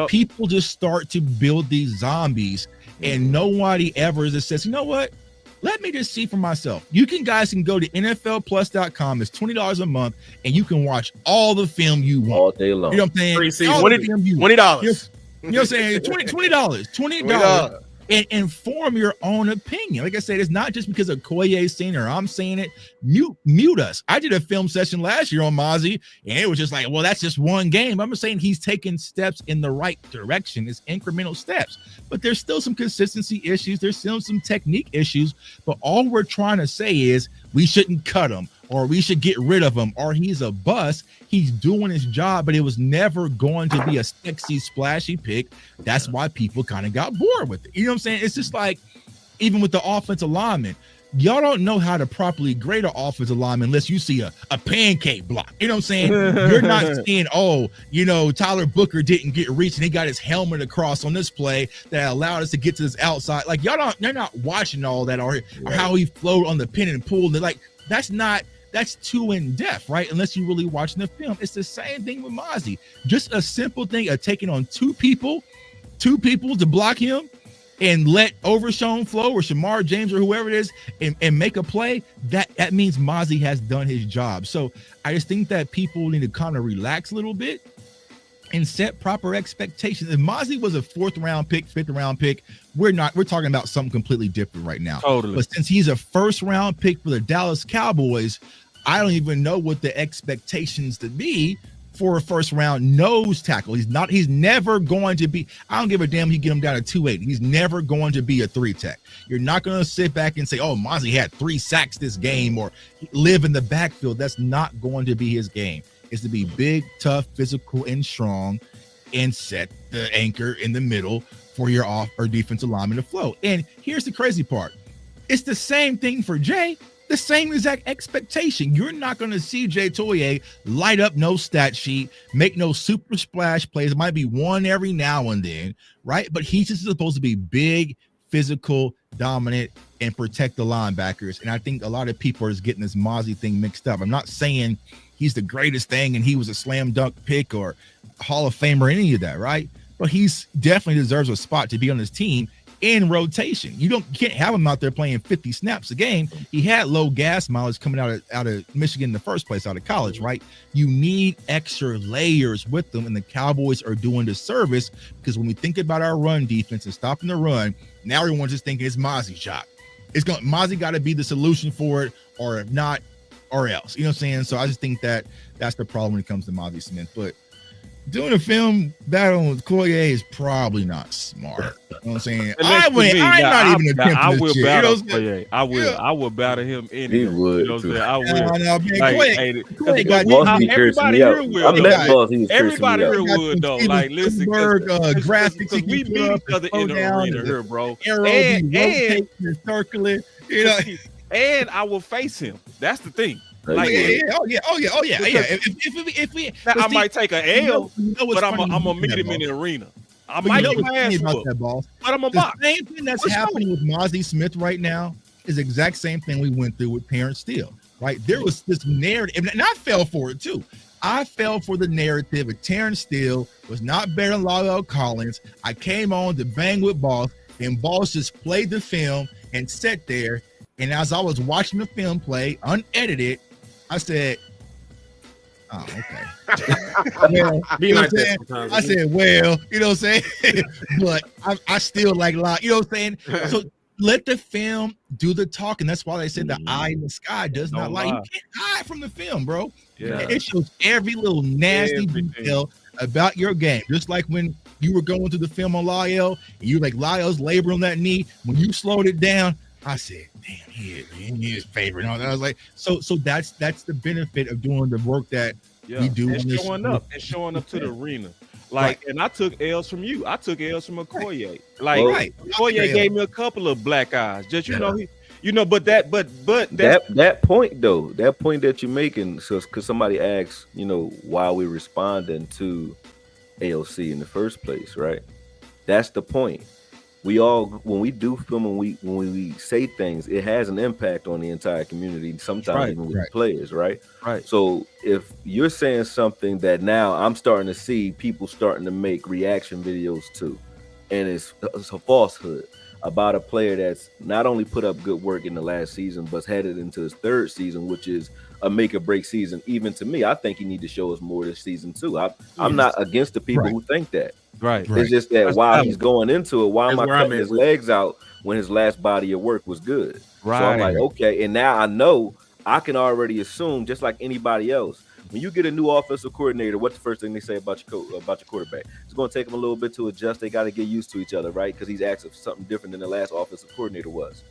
people just start to build these zombies, and nobody ever just says, you know what? Let me just see for myself. You guys can go to NFLplus.com. It's $20 a month, and you can watch all the film you want. All day long. You know what I'm saying? $20. You know what I'm saying? $20. And inform your own opinion. Like I said, it's not just because of Koye's saying or I'm saying it. Mute us. I did a film session last year on Mazi, and it was just like, well, that's just one game. I'm just saying he's taking steps in the right direction. It's incremental steps. But there's still some consistency issues. There's still some technique issues. But all we're trying to say is we shouldn't cut him, or we should get rid of him, or he's a bust. He's doing his job, but it was never going to be a sexy, splashy pick. That's why people kind of got bored with it. You know what I'm saying? It's just like, even with the offensive lineman, y'all don't know how to properly grade an offensive lineman unless you see a pancake block. You know what I'm saying? You're not seeing, oh, you know, Tyler Booker didn't get reached and he got his helmet across on this play that allowed us to get to this outside. Like, you're not watching all that, or how he flowed on the pin and pull. Like, that's too in depth, right? Unless you're really watching the film. It's the same thing with Mazi. Just a simple thing of taking on two people to block him and let Overshown flow or Shamar James or whoever it is and make a play. That means Mazi has done his job. So I just think that people need to kind of relax a little bit and set proper expectations. If Mazi was a 4th round pick, 5th round pick, we're talking about something completely different right now. Totally. But since he's a 1st round pick for the Dallas Cowboys, I don't even know what the expectations to be for a 1st round nose tackle. He's never going to be, I don't give a damn if you get him down to 280. He's never going to be a 3-tech. You're not going to sit back and say, oh, Mazi had 3 sacks this game or live in the backfield. That's not going to be his game. It's to be big, tough, physical, and strong, and set the anchor in the middle for your off or defensive lineman to flow. And here's the crazy part. It's the same thing for Jay. The same exact expectation. You're not going to see Jay Toia light up no stat sheet, make no super splash plays. It might be one every now and then, right? But he's just supposed to be big, physical, dominant, and protect the linebackers. And I think a lot of people are just getting this Mazi thing mixed up. I'm not saying he's the greatest thing and he was a slam dunk pick or Hall of Fame or any of that, right? but he's definitely deserves a spot to be on his team in rotation. You can't have him out there playing 50 snaps a game. He had low gas mileage coming out of Michigan in the first place, out of college, right? You need extra layers with them, and the Cowboys are doing the service, because when we think about our run defense and stopping the run, now everyone's just thinking it's Mazi's job. Mazi got to be the solution for it, or if not, or else. You know what I'm saying? So I just think that's the problem when it comes to Mazi Smith. But doing a film battle with Koye is probably not smart. You know what I'm saying? I will battle him anyway. He would. You know what I'm saying? I will. No, man, Koye got everybody here will. Everybody here would though. Like, listen, graphics we meet each other in the arena here, bro. And circling, you know. And I will face him. That's the thing. Like, oh yeah. If we, I might take an L, but I'm gonna meet him in the arena. I might get my ass whooped, but I'm a box. The same thing that's happening with Mazi Smith right now is the exact same thing we went through with Terrence Steele, right? There was this narrative, and I fell for it too. I fell for the narrative of Terrence Steele was not better than Lyle Collins. I came on to bang with Boss, and Boss just played the film and sat there. And as I was watching the film play, unedited, I said, "Oh, okay." Well, you know what I'm saying? I said, "Well, you know what I'm saying?" But I still like, you know what I'm saying? So let the film do the talking. That's why they said the eye in the sky does not lie. You can't hide from the film, bro. Yeah. It shows every little nasty detail about your game. Just like when you were going through the film on Lyle, and you were like, Lyle's laboring on that knee. When you slowed it down, I said, damn, he is favorite. I was like, so that's the benefit of doing the work that we do. And showing up to the arena. Like, and I took L's from you. I took L's from Okoye. Like, Okoye gave me a couple of black eyes. Just but that point though, that point that you're making, so because somebody asks, why we responding to AOC in the first place, right? That's the point. We all, when we do film and when we say things, it has an impact on the entire community, sometimes even with players, right? Right. So if you're saying something that now I'm starting to see people starting to make reaction videos to, and it's a falsehood about a player that's not only put up good work in the last season, but headed into his third season, which is a make or break season. Even to me, I think he need to show us more this season too. I'm not against the people who think that. Right. It's just that while he's going into it, why am I cutting his legs out when his last body of work was good? Right. So I'm like, okay, and now I know I can already assume, just like anybody else, when you get a new offensive coordinator, what's the first thing they say about your quarterback? It's going to take them a little bit to adjust. They got to get used to each other, right? Because he's asking for something different than the last offensive coordinator was.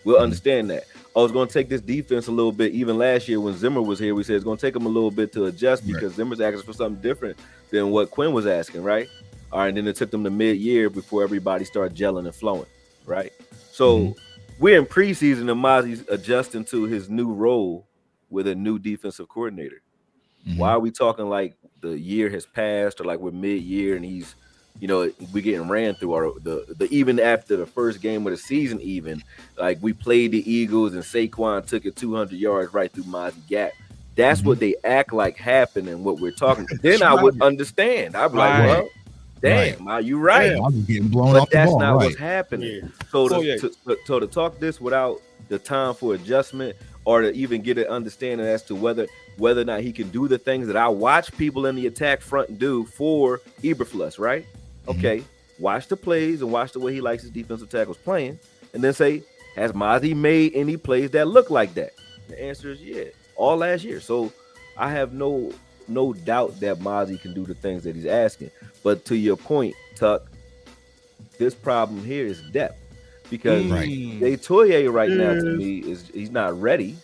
We'll understand that. It's going to take this defense a little bit. Even last year when Zimmer was here, we said it's going to take them a little bit to adjust because Zimmer's asking for something different than what Quinn was asking, right? All right, and then it took them to mid-year before everybody started gelling and flowing, right? So we're in preseason and Mazi's adjusting to his new role with a new defensive coordinator. Why are we talking like the year has passed or like we're mid-year and he's, we getting ran through our the even after the first game of the season, even like we played the Eagles and Saquon took it 200 yards right through Mazi gap. That's what they act like happened and what we're talking. Then I would understand. I'd be like, well, damn, are you right? Yeah, I was getting blown off the ball. That's not what's happening. Yeah. So to talk this without the time for adjustment or to even get an understanding as to whether or not he can do the things that I watch people in the attack front do for Eberflus, right? Okay, watch the plays and watch the way he likes his defensive tackles playing, and then say, has Mazi made any plays that look like that? The answer is yeah, all last year. So I have no doubt that Mazi can do the things that he's asking. But to your point, Tuck, this problem here is depth because Jay Toia right now to me he's not ready.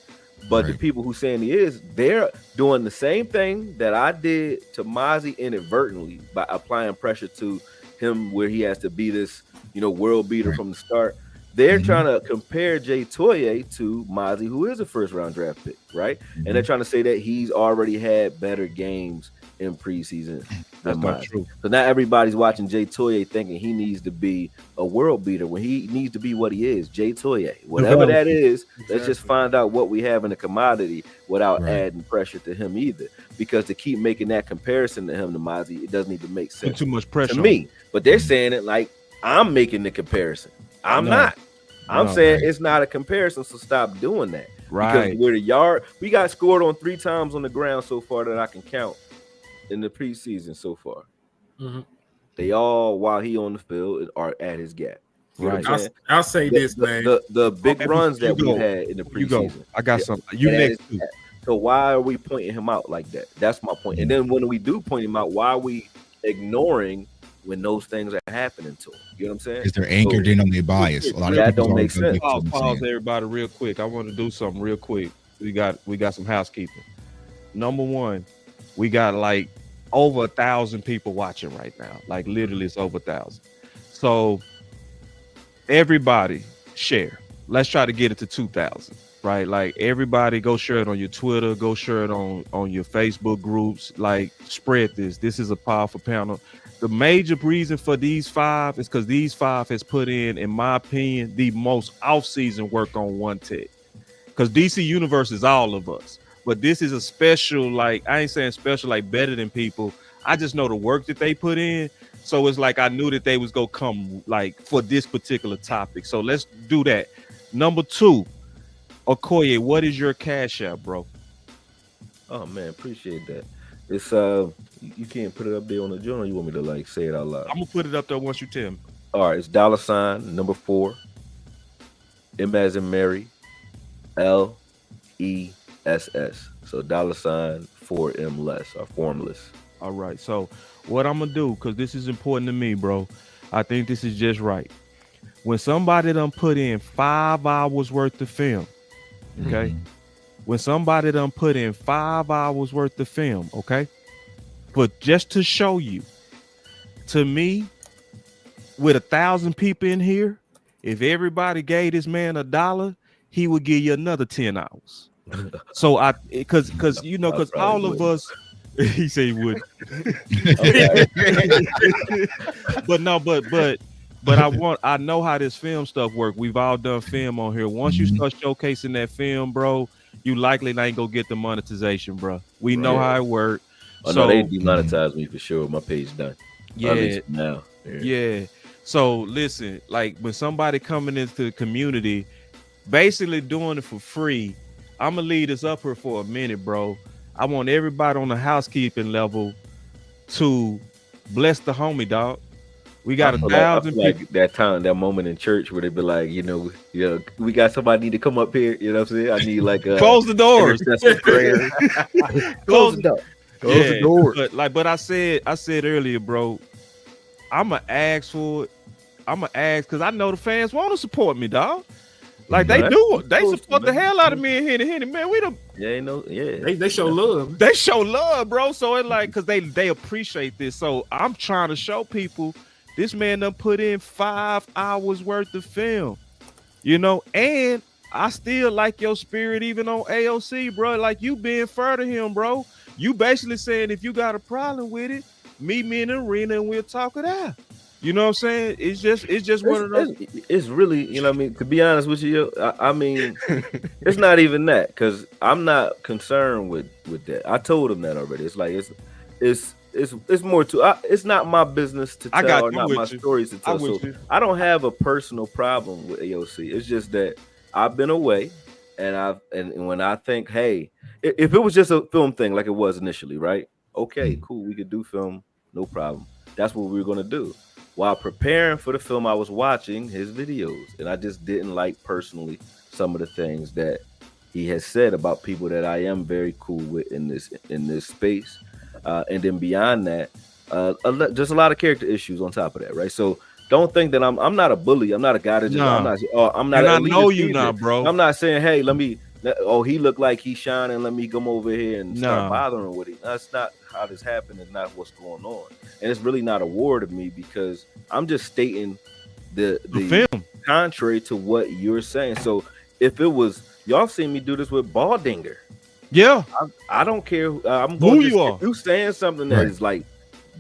But the people who saying he is, they're doing the same thing that I did to Mazi inadvertently by applying pressure to him where he has to be this, world beater from the start. They're trying to compare Jay Toia to Mazi, who is a first-round draft pick, right? And they're trying to say that he's already had better games in preseason. That's not true. So now everybody's watching Jay Toia thinking he needs to be a world beater when he needs to be what he is, Jay Toia. Whatever that is, let's just find out what we have in the commodity without adding pressure to him either. Because to keep making that comparison to him, to Mazi, it doesn't even make sense. Too much pressure to me. But they're saying it like I'm making the comparison. I'm not. I'm saying it's not a comparison, so stop doing that. Right. Because we're the yard. We got scored on 3 times on the ground so far that I can count in the preseason so far. Mm-hmm. They all, while he on the field, are at his gap. Right. I'll say this, man. The big runs that we had in the preseason. I got something. You next. So why are we pointing him out like that? That's my point. And then when we do point him out, why are we ignoring when those things are happening to him? You know what I'm saying? Because they're anchored in on their bias. A lot that of people don't make sense. Pause everybody real quick. I want to do something real quick. We got some housekeeping. Number one, we got like over 1,000 people watching right now. Like literally it's over 1,000. So everybody share. Let's try to get it to 2,000. Right? Like everybody go share it on your Twitter, go share it on your Facebook groups, like spread this. This is a powerful panel. The major reason for these 5 is because these 5 has put in my opinion, the most off-season work on One Tech. Because DC Universe is all of us. But this is a special, like, I ain't saying special, like better than people. I just know the work that they put in. So it's like I knew that they was going to come like for this particular topic. So let's do that. Number 2, Okoye, what is your cash app, bro? Oh, man, appreciate that. It's you can't put it up there on the journal. You want me to like say it out loud? I'm gonna put it up there once you tell me. All right, it's $4 M as in Mary, LESS. So $4M less or formless. All right. So what I'm gonna do, because this is important to me, bro. I think this is just right. When somebody done put in 5 hours worth of film, okay. When somebody done put in 5 hours worth of film, okay, but just to show you, to me, with 1,000 people in here, if everybody gave this man $1, he would give you another 10 hours. So because all of us, he said he would. But I know how this film stuff work. We've all done film on here. Once you start showcasing that film, bro, you likely ain't gonna get the monetization, bro. We know how it works. Oh, so no, they demonetize me for sure. My page done. Yeah. Now. Yeah. So listen, like when somebody coming into the community, basically doing it for free, I'm gonna leave this up here for a minute, bro. I want everybody on the housekeeping level to bless the homie, dog. We got 1,000 people. Like that moment in church where they be like, we got somebody need to come up here. You know what I'm saying? I need like close the doors. Prayer. Close the door. Close the door. But I said earlier, bro, I'ma ask for it. I'ma ask because I know the fans want to support me, dog. Like they do. They support the hell out of me and Henny. Man, we They show love. They show love, bro. So it's like because they appreciate this. So I'm trying to show people this man done put in 5 hours worth of film, and I still like your spirit even on AOC, bro. Like you being fair to him, bro. You basically saying if you got a problem with it, meet me in the arena and we'll talk it out. You know what I'm saying? It's just one of those. It's really, to be honest with you, I mean, it's not even that because I'm not concerned with that. I told him that already. It's like it's more to. It's not my business to tell or not my stories to tell. So I don't have a personal problem with AOC. It's just that I've been away, and when I think, hey, if it was just a film thing like it was initially, right? Okay, cool, we could do film, no problem. That's what we were gonna do. While preparing for the film, I was watching his videos, and I just didn't like personally some of the things that he has said about people that I am very cool with in this space. And then beyond that, just a lot of character issues on top of that, right? So don't think that I'm not a bully. I'm not a guy that just I'm not. And I know you not, bro. I'm not saying, hey, he looked like he's shining. Let me come over here and start bothering with him. That's not how this happened. It's not what's going on. And it's really not a war to me because I'm just stating the film contrary to what you're saying. So if it was, y'all seen me do this with Baldinger. Yeah. I don't care. I'm going to if you saying something that is like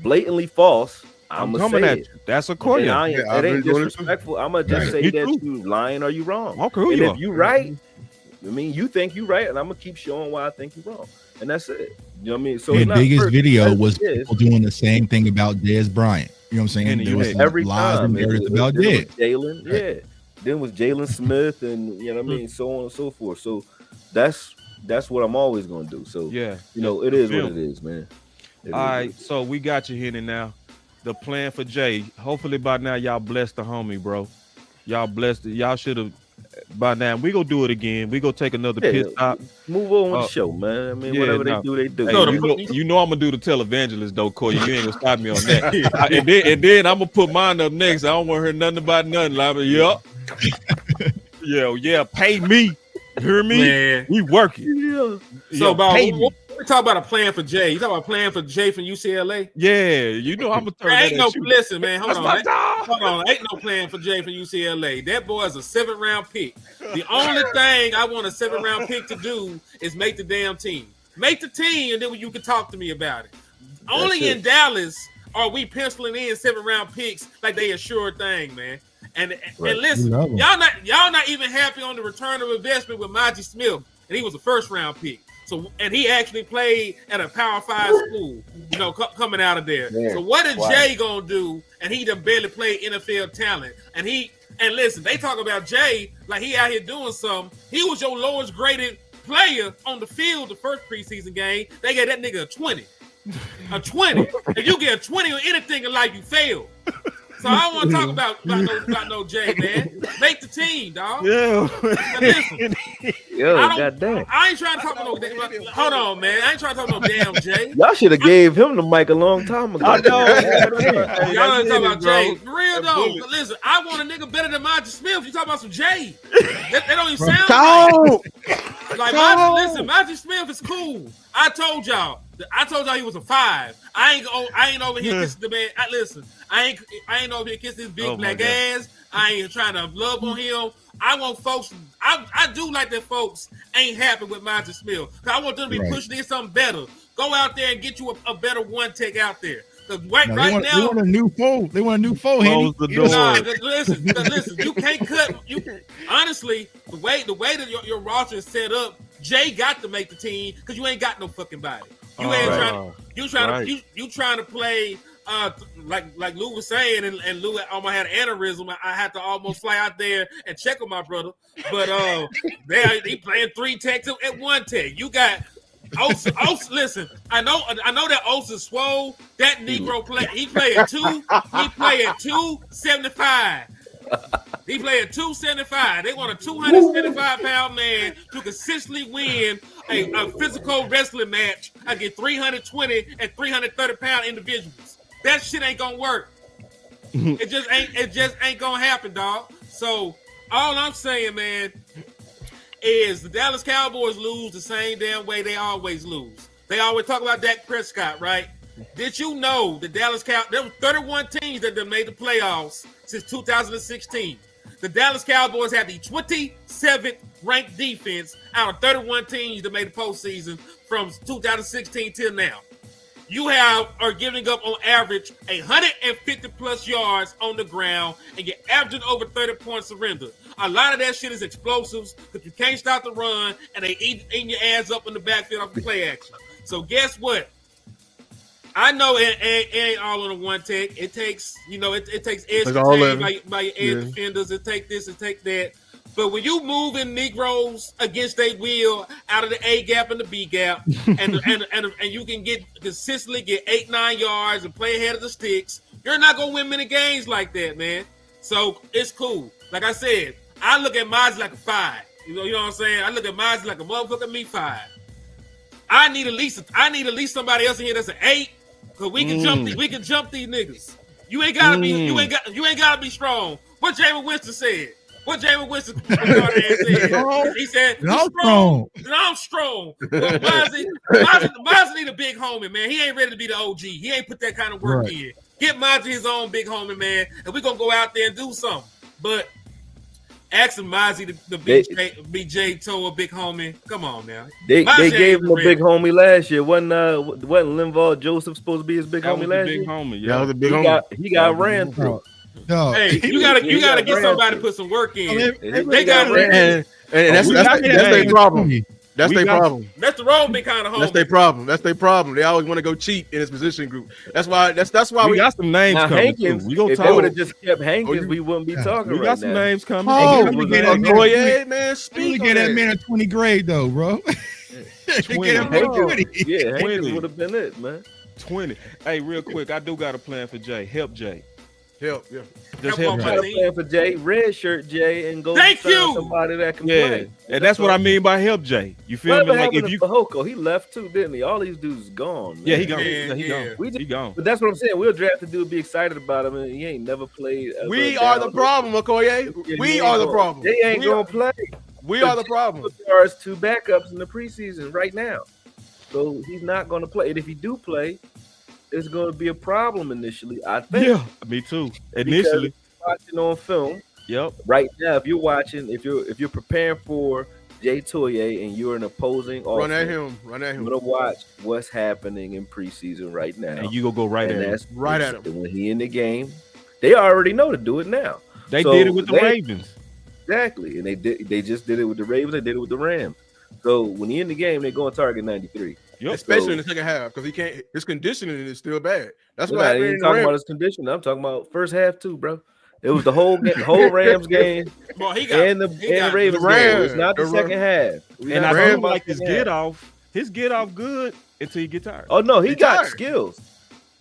blatantly false. I'm coming at you. That's a call. It ain't disrespectful. I'm gonna just say that you lying or you wrong. Okay, and if you right, I mean, you think you right, and I'm gonna keep showing why I think you wrong, and that's it. You know what I mean? So the biggest video was people doing the same thing about Dez Bryant. You know what I'm saying? And there was every lies time and narratives about Dez. Jalen, then with Jalen Smith, and you know what I mean, so on and so forth. So that's what I'm always gonna do. So you know, it is what it is, man. All right, so we got you here now. The plan for Jay. Hopefully by now y'all blessed the homie, bro. Y'all blessed it. Y'all should have by now. We gonna do it again. We gonna take another pit stop. Move on with the show, man. I mean, whatever they do, they do. Hey, you know I'm gonna do the televangelist though, Corey. You ain't gonna stop me on that. and then I'm gonna put mine up next. I don't want to hear nothing about nothing. Like, yeah, pay me. You hear me? Man. We working. So about we talk about a plan for Jay. You talk about a plan for Jay from UCLA? Yeah, you know I'm gonna turn that at you. Listen, man. Hold on. Ain't no plan for Jay from UCLA. That boy is a 7th-round pick. The only thing I want a 7th-round pick to do is make the damn team. Make the team, and then you can talk to me about it. Only in Dallas are we penciling in 7th-round picks like they a sure thing, man. And listen, y'all not even happy on the return of investment with Mazi Smith, and he was a 1st-round pick. So, and he actually played at a Power 5 school, you know, coming out of there. Yeah. So what is Jay gonna do? And he done barely played NFL talent. And listen, they talk about Jay like he out here doing something. He was your lowest graded player on the field the first preseason game. They gave that nigga a 20. A 20. If you get a 20 on anything in life, you fail. So I don't want to talk about no Jay, man. Make the team, dog. Yeah. Listen, goddamn. I ain't trying to talk about no. Hold on, man. I ain't trying to talk about no damn Jay. Y'all should have gave him the mic a long time ago. I know. Y'all ain't talking about Jay. For real though. Listen, I want a nigga better than Mazi Smith. You talking about some Jay? That don't even sound like Mazi Smith is cool. I told y'all he was a 5. I ain't over here kissing the man. Listen, I ain't over here kissing his big black ass. I ain't trying to love on him. I want folks. I do like that folks ain't happy with Mazi Smith. Cause I want them to be pushing in something better. Go out there and get you a better one take out there. Right now, they want a new foe. They want a new foe. Close the door. Listen. You can't cut. Honestly, the way that your roster is set up, Jay got to make the team because you ain't got no fucking body. You ain't trying to play like Lou was saying, and Lou almost had an aneurysm. I had to almost fly out there and check on my brother. But they playing 3 techs at 1 tech. You got Oaks, listen, I know that Oaks is swole. That Negro he play at 2. He play at 275. He play at 275. They want a 275-pound man to consistently win a physical wrestling match against 320 and 330-pound individuals. That shit ain't gonna work. It just ain't gonna happen, dog. So all I'm saying, man, is the Dallas Cowboys lose the same damn way they always lose. They always talk about Dak Prescott, right? Did you know the Dallas Cowboys, there were 31 teams that have made the playoffs since 2016. The Dallas Cowboys have the 27th ranked defense out of 31 teams that made the postseason from 2016 till now. You are giving up on average 150 plus yards on the ground, and you're averaging over 30 points surrender. A lot of that shit is explosives because you can't stop the run, and they eating your ass up in the backfield off the play action. So guess what? I know it ain't all on the 1 tech. It takes, it takes edge by your edge defenders. It take this, it take that. But when you moving Negroes against their will out of the A gap and the B gap, and you can consistently get 8-9 yards and play ahead of the sticks, you're not gonna win many games like that, man. So it's cool. Like I said, I look at Mazi like a 5. You know what I'm saying? I look at Mazi like a motherfucking me 5. I need at least somebody else in here that's an 8, because we can jump these niggas. You ain't gotta be strong. What Jameis Winston said. What Jameis Winston said. He said, I'm strong. Well, Mazi need a big homie, man. He ain't ready to be the OG. He ain't put that kind of work in. Get Mazi his own big homie, man, and we're gonna go out there and do something. But Asking Mazi to be Jay Toia, big homie. Come on now. They Mazi gave ain't him a real. big homie last year. Wasn't Linval Joseph supposed to be his big That homie was last the big year? homie. That Yeah. was a big homie. He got ran through. No, Hey, you gotta get somebody to put some work in. They got And that's their problem. That's their problem. That's the role been kind of homie. That's their problem. That's their problem. They always want to go cheap in his position group. That's why We got some names Now, coming Hankins, too. We gonna if they talk. would have just kept Hankins, we wouldn't be talking We right got some now. names coming. Oh, Hey, man, really speak get on that man a 20 grade though, bro. Get him a 20. Yeah, Hankins 20. would have been it, man. 20. Hey, real quick, I do got a plan for Jay. Help Jay. Help, yeah. Just Help help on Got my a Jay. team. plan for Jay, red shirt Jay, and go Thank sign you. somebody that can Yeah, play. and that's what I mean by help Jay. You feel What me? Like happened if you, to Fahoko? He left too, didn't he? All these dudes is gone. Man. yeah, he gone. Yeah, He yeah. gone. He gone. But that's what I'm saying. We'll draft the dude, be excited about him, and he ain't never played. We are the problem, Okoye. We are the problem. They ain't gonna play. We are the problem. There's 2 backups in the preseason right now, so he's not gonna play. And if he do play, it's gonna be a problem initially. I think. Yeah, me too. Initially, Watching on film yep. right now, if you're watching, if you're preparing for Jay Toia and you're an opposing Run at offense, him. Run at you're him. gonna watch what's happening in preseason right now. And you go right And at him. that's Right at him. when he in the game. They already know to do it now. They So did it with the they- Ravens. Exactly, and they just did it with the Ravens. They did it with the Rams. So when he in the game, they go and target 93. Yep. Especially in the second half, because he can't. His conditioning is still bad. That's We're why not even talking about his condition. I'm talking about first half too, bro. It was the whole Rams game Boy, he got and the Ravens the game. It's Rams. not the The second half. We're And not I talking feel about like his second get half. off good until you get tired. Oh no, he He got tired. skills.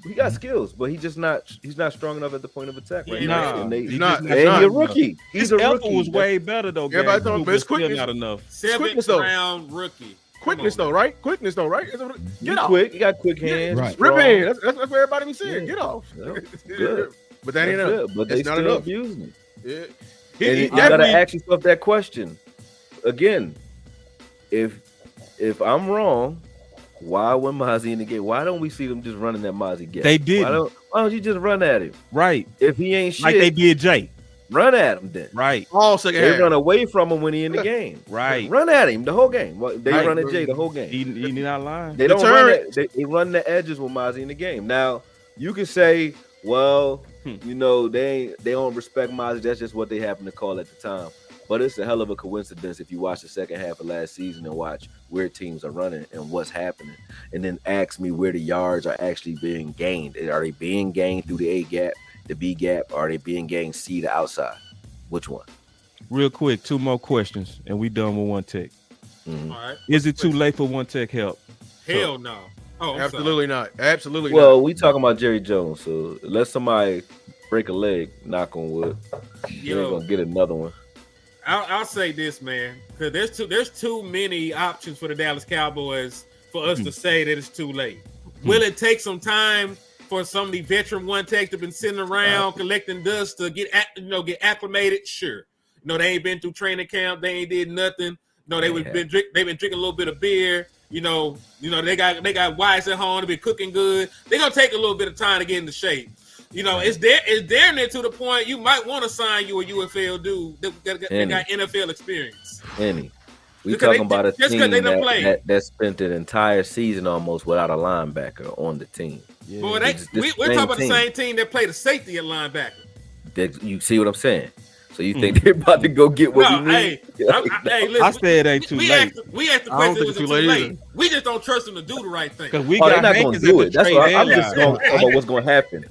He got skills, but he's not strong enough at the point of attack right Nah, now. And they, he's not. and He's he's not. a rookie. He's His a effort rookie. was way better though. Everybody Game talking two, about his but still quickness. not enough. Quickness, 7th though. round rookie. Quickness Come on, though, right? Quickness though, right? He's Get off. quick. He got quick hands. Right. strong. Rip in. That's what everybody be saying. Yeah. Get off. Yeah. Good. But that ain't That's enough. good, but they It's not still enough. abusing him. Yeah. And He you gotta definitely- ask yourself that question again. If I'm wrong, why when Mazi in the game? Why don't we see them just running that Mazi gap? They didn't. Why don't you just run at him? Right. If he ain't shit, Like they did Jay. run at him then. Right. all second They half. run away from him when he in the game. Right. Run at him the whole game. Well, they Right. run at Jay the whole game. He not lying. They don't Deterrent. run they run the edges with Mazi in the game. Now you can say, well, you know, they don't respect Mazi. That's just what they happen to call at the time. But it's a hell of a coincidence if you watch the second half of last season and watch where teams are running and what's happening, and then ask me where the yards are actually being gained. Are they being gained through the A gap, the B gap, or are they being gained C to outside? Which one? Real quick, 2 more questions, and we done with one tech. Mhm. All right. Is it too late for one tech help? Hell no. Oh, I'm Absolutely not. Absolutely Well, we talking about Jerry Jones, so let somebody break a leg, knock on wood. sorry. You ain't Yo, gonna get another one. I'll say this, man, because there's too many options for the Dallas Cowboys for us to say that it's too late. Will it take some time for some of the veteran one techs that have been sitting around collecting dust to get acclimated? Sure. They ain't been through training camp. They ain't did nothing. They've been drinking a little bit of beer. They got wives at home. They've been cooking good. They're gonna take a little bit of time to get into shape. It's damn near to the point you might want to sign you a UFL dude that got NFL experience. We Because talking about a just 'cause team they done played. that spent an entire season almost without a linebacker on the team. Yeah. Boy, It's the we're same talking about team. the same team that played a safety at linebacker. You see what I'm saying? So you think they're about to go get what No, we need? hey, listen. I said it ain't too we late. asked the I don't question, think was it's it too too late late? either. We just don't trust them to do the right thing. Because we Oh, they're got not gonna Hankins do at it. the That's trade why I'm just deadline. going about what's going to happen.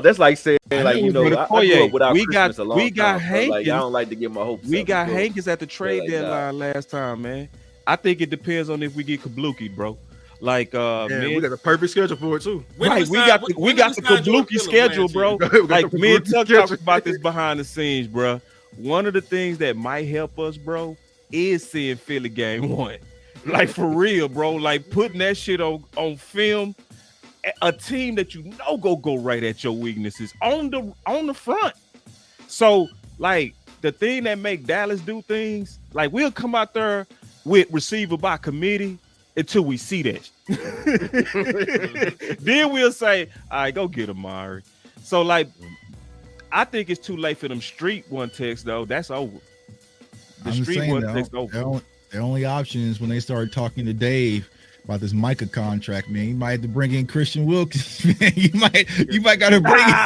That's like saying, like, I grew up without Christmas a long time. Like, Hankins. I don't like to get my hopes We up got because- Hankins at the trade like, deadline last time, man. I think it depends on if we get Kabluki, bro. Like, Yeah, man, we got the perfect schedule for it too. When right, did we sign- got when did the sign Jordan Kabluki Phillips schedule, last bro. year? We got Like the me and Kabluki Tuck schedule. talked about this behind the scenes, bro. One of the things that might help us, bro, is seeing Philly game 1. Like for real, bro. Like putting that shit on film. A team that go right at your weaknesses on the front. So like the thing that make Dallas do things, like we'll come out there with receiver by committee until we see that. Then we'll say, all right, go get Amari. So like I think it's too late for them street one text though. That's over. The I'm just street saying, work takes over. their only option is when they start talking to Dave about this Micah contract, man. You might have to bring in Christian Wilkins, man. You might gotta bring it.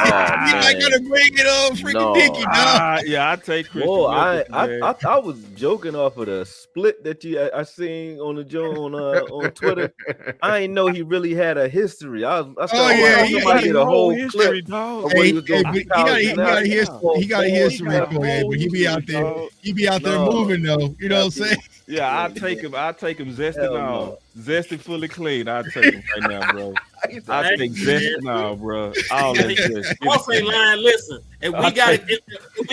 You might gotta bring it on freaking Dickey, dog. Yeah, I take Christian Well, Wilkins, I was joking off of the split that I seen on the Joe on Twitter. I didn't know he really had a history. I started he somebody did a whole history, clip dog. of what he was doing. He got a history for you, but he be out there. He be out there moving though. You know what I'm saying? Yeah, I take him zesting on. Zested fully clean. I take him right now, bro. I take zesting on, bro. All that shit. Boss ain't lying. Listen, if we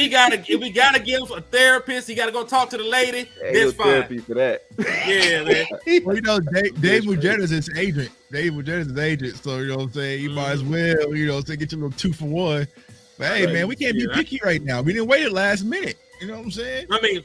gotta give him a therapist, he gotta go talk to the lady. That's fine. Therapy for that. Yeah, man. Well, you know, Dave Mujeta's his agent. Dave Mujeta's his agent, so you know what I'm saying. You might as well, you know, say get your little 2-for-1. But hey, man, we can't be picky right now. We didn't wait at last minute. You know what I'm saying? I mean,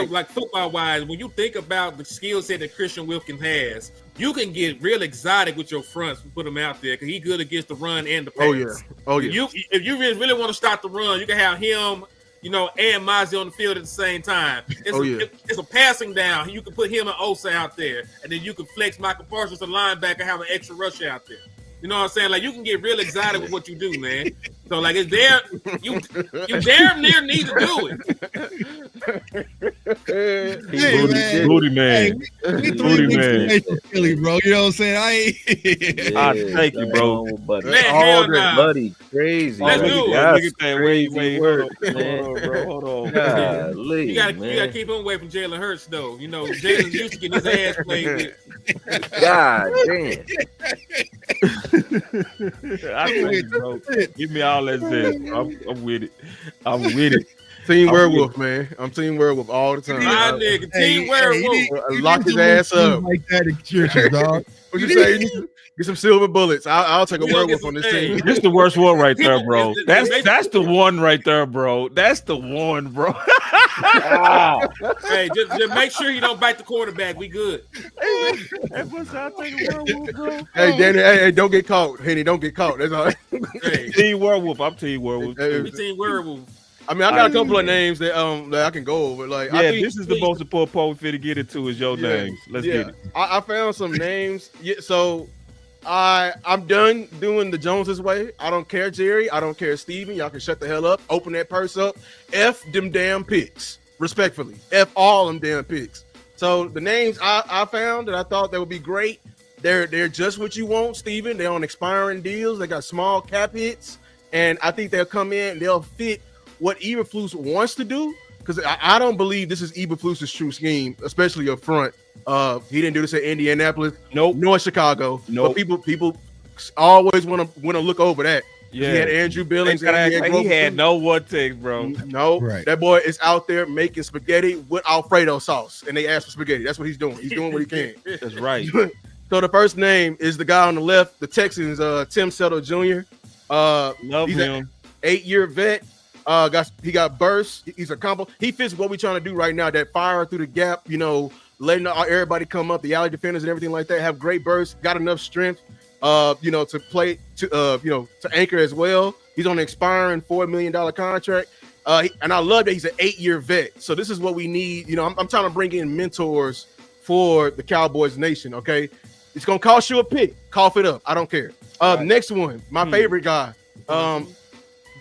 like football wise, when you think about the skill set that Christian Wilkins has, you can get real exotic with your fronts and put him out there because he's good against the run and the pass. Oh yeah. If you really want to start the run, you can have him, you know, and Mazi on the field at the same time. It's a passing down. You can put him and Osa out there, and then you can flex Michael Parsons to linebacker, have an extra rush out there. You know what I'm saying? Like, you can get real exotic with what you do, man. So, like, it's there. You damn near need to do it. Booty man. Booty man. Philly, bro. You know what I'm saying? I take you, bro. Man, hell nah. Buddy, crazy. Let's do it. Look at that. Wait. Hold on. Golly, you gotta keep him away from Jalen Hurts, though. You know, Jalen used to get his ass played with. God damn. I take it, bro. Give me all that zest. I'm with it. I'm with it. Team Werewolf, man. I'm Team Werewolf all the time. My nigga, Team Werewolf. Lock his ass up. Like that in churches, dog. What you say? Get some silver bullets. I'll take a werewolf on this team. This is the worst one right there, bro. That's the one right there, bro. That's the one, bro. Hey, just make sure you don't bite the quarterback. We good. Hey, what's I'll take a werewolf, bro. Hey, Danny, hey, don't get caught. Henny, don't get caught. That's all. Hey, Team Werewolf. I'm Team Werewolf. we Team Werewolf. I mean, I got a couple of names that I can go over. Like, I think this is the most important part we finna get into is your names. Let's get it. I found some names. Yeah, so I'm done doing the Joneses way. I don't care, Jerry. I don't care, Steven. Y'all can shut the hell up. Open that purse up. F them damn picks. Respectfully. F all them damn picks. So the names I found that I thought that would be great. They're just what you want, Steven. They're on expiring deals. They got small cap hits. And I think they'll come in and they'll fit what Eberflus wants to do. Because I don't believe this is Eberflus's true scheme, especially up front. He didn't do this at Indianapolis, nor Chicago. But people always want to look over that. Yeah, he had Andrew Billings. He had no one take, bro. No, that boy is out there making spaghetti with Alfredo sauce, and they asked for spaghetti. That's what he's doing. He's doing what he can. That's right. So the first name is the guy on the left, the Texans, Tim Settle Jr. Love him. 8-year vet. He got burst. He's a combo. He fits what we're trying to do right now. That fire through the gap, you know, letting everybody come up, the alley defenders and everything like that. Have great burst. Got enough strength, you know, to play to anchor as well. He's on an expiring $4 million contract. And I love that he's an 8-year vet. So this is what we need. You know, I'm trying to bring in mentors for the Cowboys Nation. Okay, it's gonna cost you a pick. Cough it up. I don't care. Next one, my favorite guy.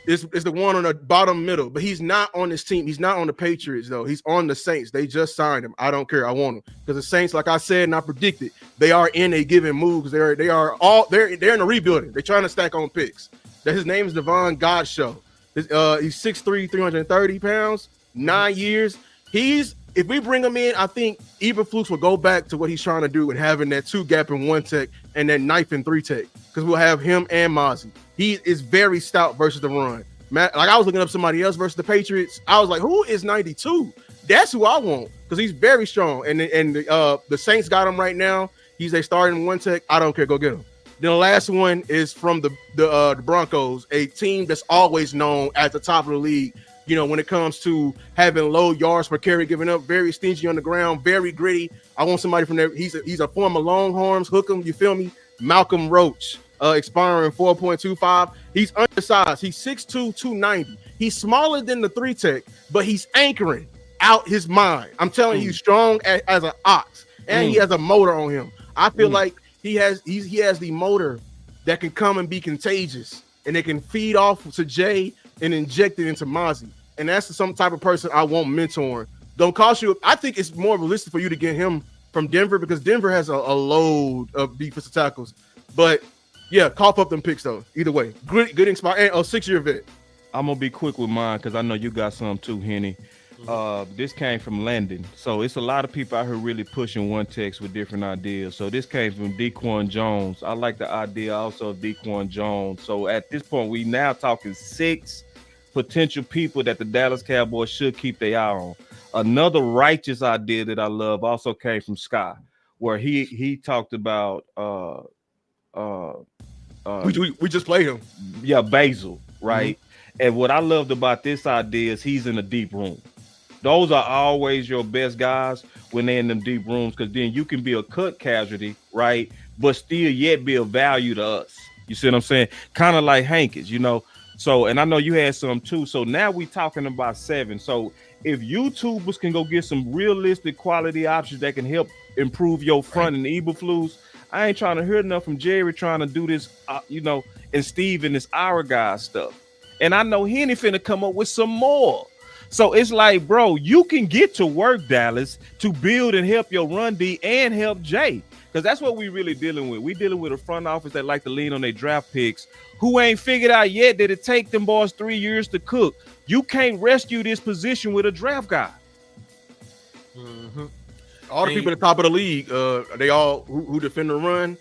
Is the one on the bottom middle, but he's not on this team. He's not on the Patriots though. He's on the Saints. They just signed him. I don't care. I want him because the Saints, like I said and I predicted, they are in a given move because they're in a rebuilding. They're trying to stack on picks. That his name is Devon Godchaux. He's 6'3", 330 pounds, 9 years. If we bring him in, I think Eberflus will go back to what he's trying to do with having that 2-gap and 1 tech and that knife and 3 tech because we'll have him and Mazi. He is very stout versus the run. Like I was looking up somebody else versus the Patriots. I was like, who is 92? That's who I want because he's very strong. And the Saints got him right now. He's a starting 1 tech. I don't care. Go get him. Then the last one is from the Broncos, a team that's always known at the top of the league. You know, when it comes to having low yards per carry, giving up, very stingy on the ground, very gritty. I want somebody from there. He's a former Longhorns. Hook him. You feel me? Malcolm Roach. Expiring 4.25. He's undersized. He's 6'2", 290. He's smaller than the 3 tech, but he's anchoring. out his mind. I'm telling you, he's strong as an ox, and he has a motor on him. I feel like he has the motor that can come and be contagious, and it can feed off to Jay and inject it into Mazi. And that's some type of person I want mentoring. Don't cost you. I think it's more realistic for you to get him from Denver because Denver has a load of defensive tackles. But yeah, cough up them picks though. Either way, good inspire and a 6-year vet. I'm gonna be quick with mine because I know you got some too, Henny. This came from Landon, so it's a lot of people out here really pushing one text with different ideas. So this came from Dequan Jones. I like the idea also of Dequan Jones. So at this point, we now talking 6 potential people that the Dallas Cowboys should keep their eye on. Another righteous idea that I love also came from Scott, where he talked about we just played him. Yeah, Basil, right? And what I loved about this idea is he's in a deep room. Those are always your best guys when they're in them deep rooms, because then you can be a cut casualty, right? But still yet be of value to us. You see what I'm saying? Kind of like Hankins, you know. So, and I know you had some too. So now we talking about 7. So if YouTubers can go get some realistic quality options that can help improve your front and the Eberflus, I ain't trying to hear enough from Jerry trying to do this, you know, and Steve and this our guy stuff. And I know Henny finna come up with some more. So it's like, bro, you can get to work, Dallas, to build and help your run D and help Jay. Because that's what we really dealing with. We dealing with a front office that like to lean on their draft picks who ain't figured out yet that it take them boys 3 years to cook. You can't rescue this position with a draft guy. All the people at the top of the league, they all who defend the run,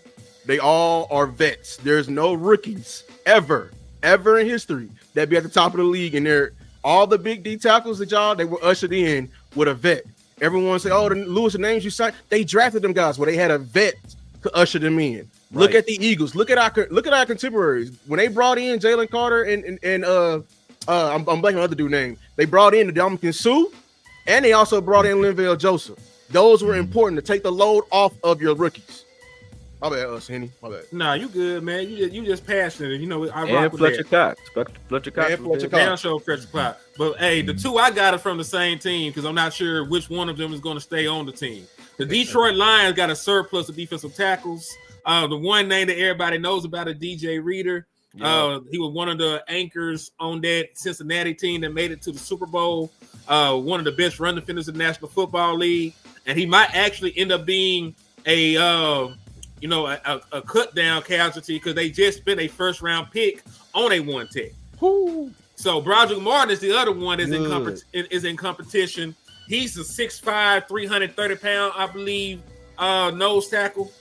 they all are vets. There's no rookies ever in history that be at the top of the league, and they're all the big D tackles that they were ushered in with a vet. Everyone say, "Oh, the Lewis, the names you signed, they drafted them guys where they had a vet to usher them in." Right. Look at the Eagles. Look at our contemporaries when they brought in Jalen Carter and I'm blanking on the other dude's name. They brought in the Dominican Sue, and they also brought in Linval Joseph. Those were important to take the load off of your rookies. My bad, Henny. My bad. Nah, you good, man. You just passionate. You know, I and rock with Fletcher that. Cox. Fletcher Cox. Down show Fletcher Cox. But hey, the 2 I got it from the same team because I'm not sure which one of them is going to stay on the team. The Detroit Lions got a surplus of defensive tackles. The one name that everybody knows about is DJ Reader. Yeah. He was one of the anchors on that Cincinnati team that made it to the Super Bowl. One of the best run defenders in the National Football League, and he might actually end up being a cut down casualty because they just spent a first round pick on a one tech. So Broderick Martin is the other one that's in competition. He's a 6'5", 330-pound, I believe, nose tackle.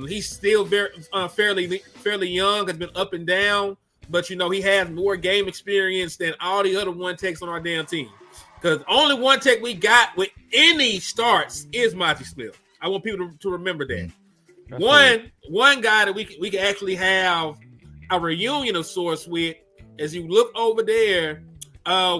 He's still very fairly young, has been up and down, but you know he has more game experience than all the other one techs on our damn team. Because only one tech we got with any starts is Mazi Smith. I want people to remember that. One guy that we can actually have a reunion of sorts with, as you look over there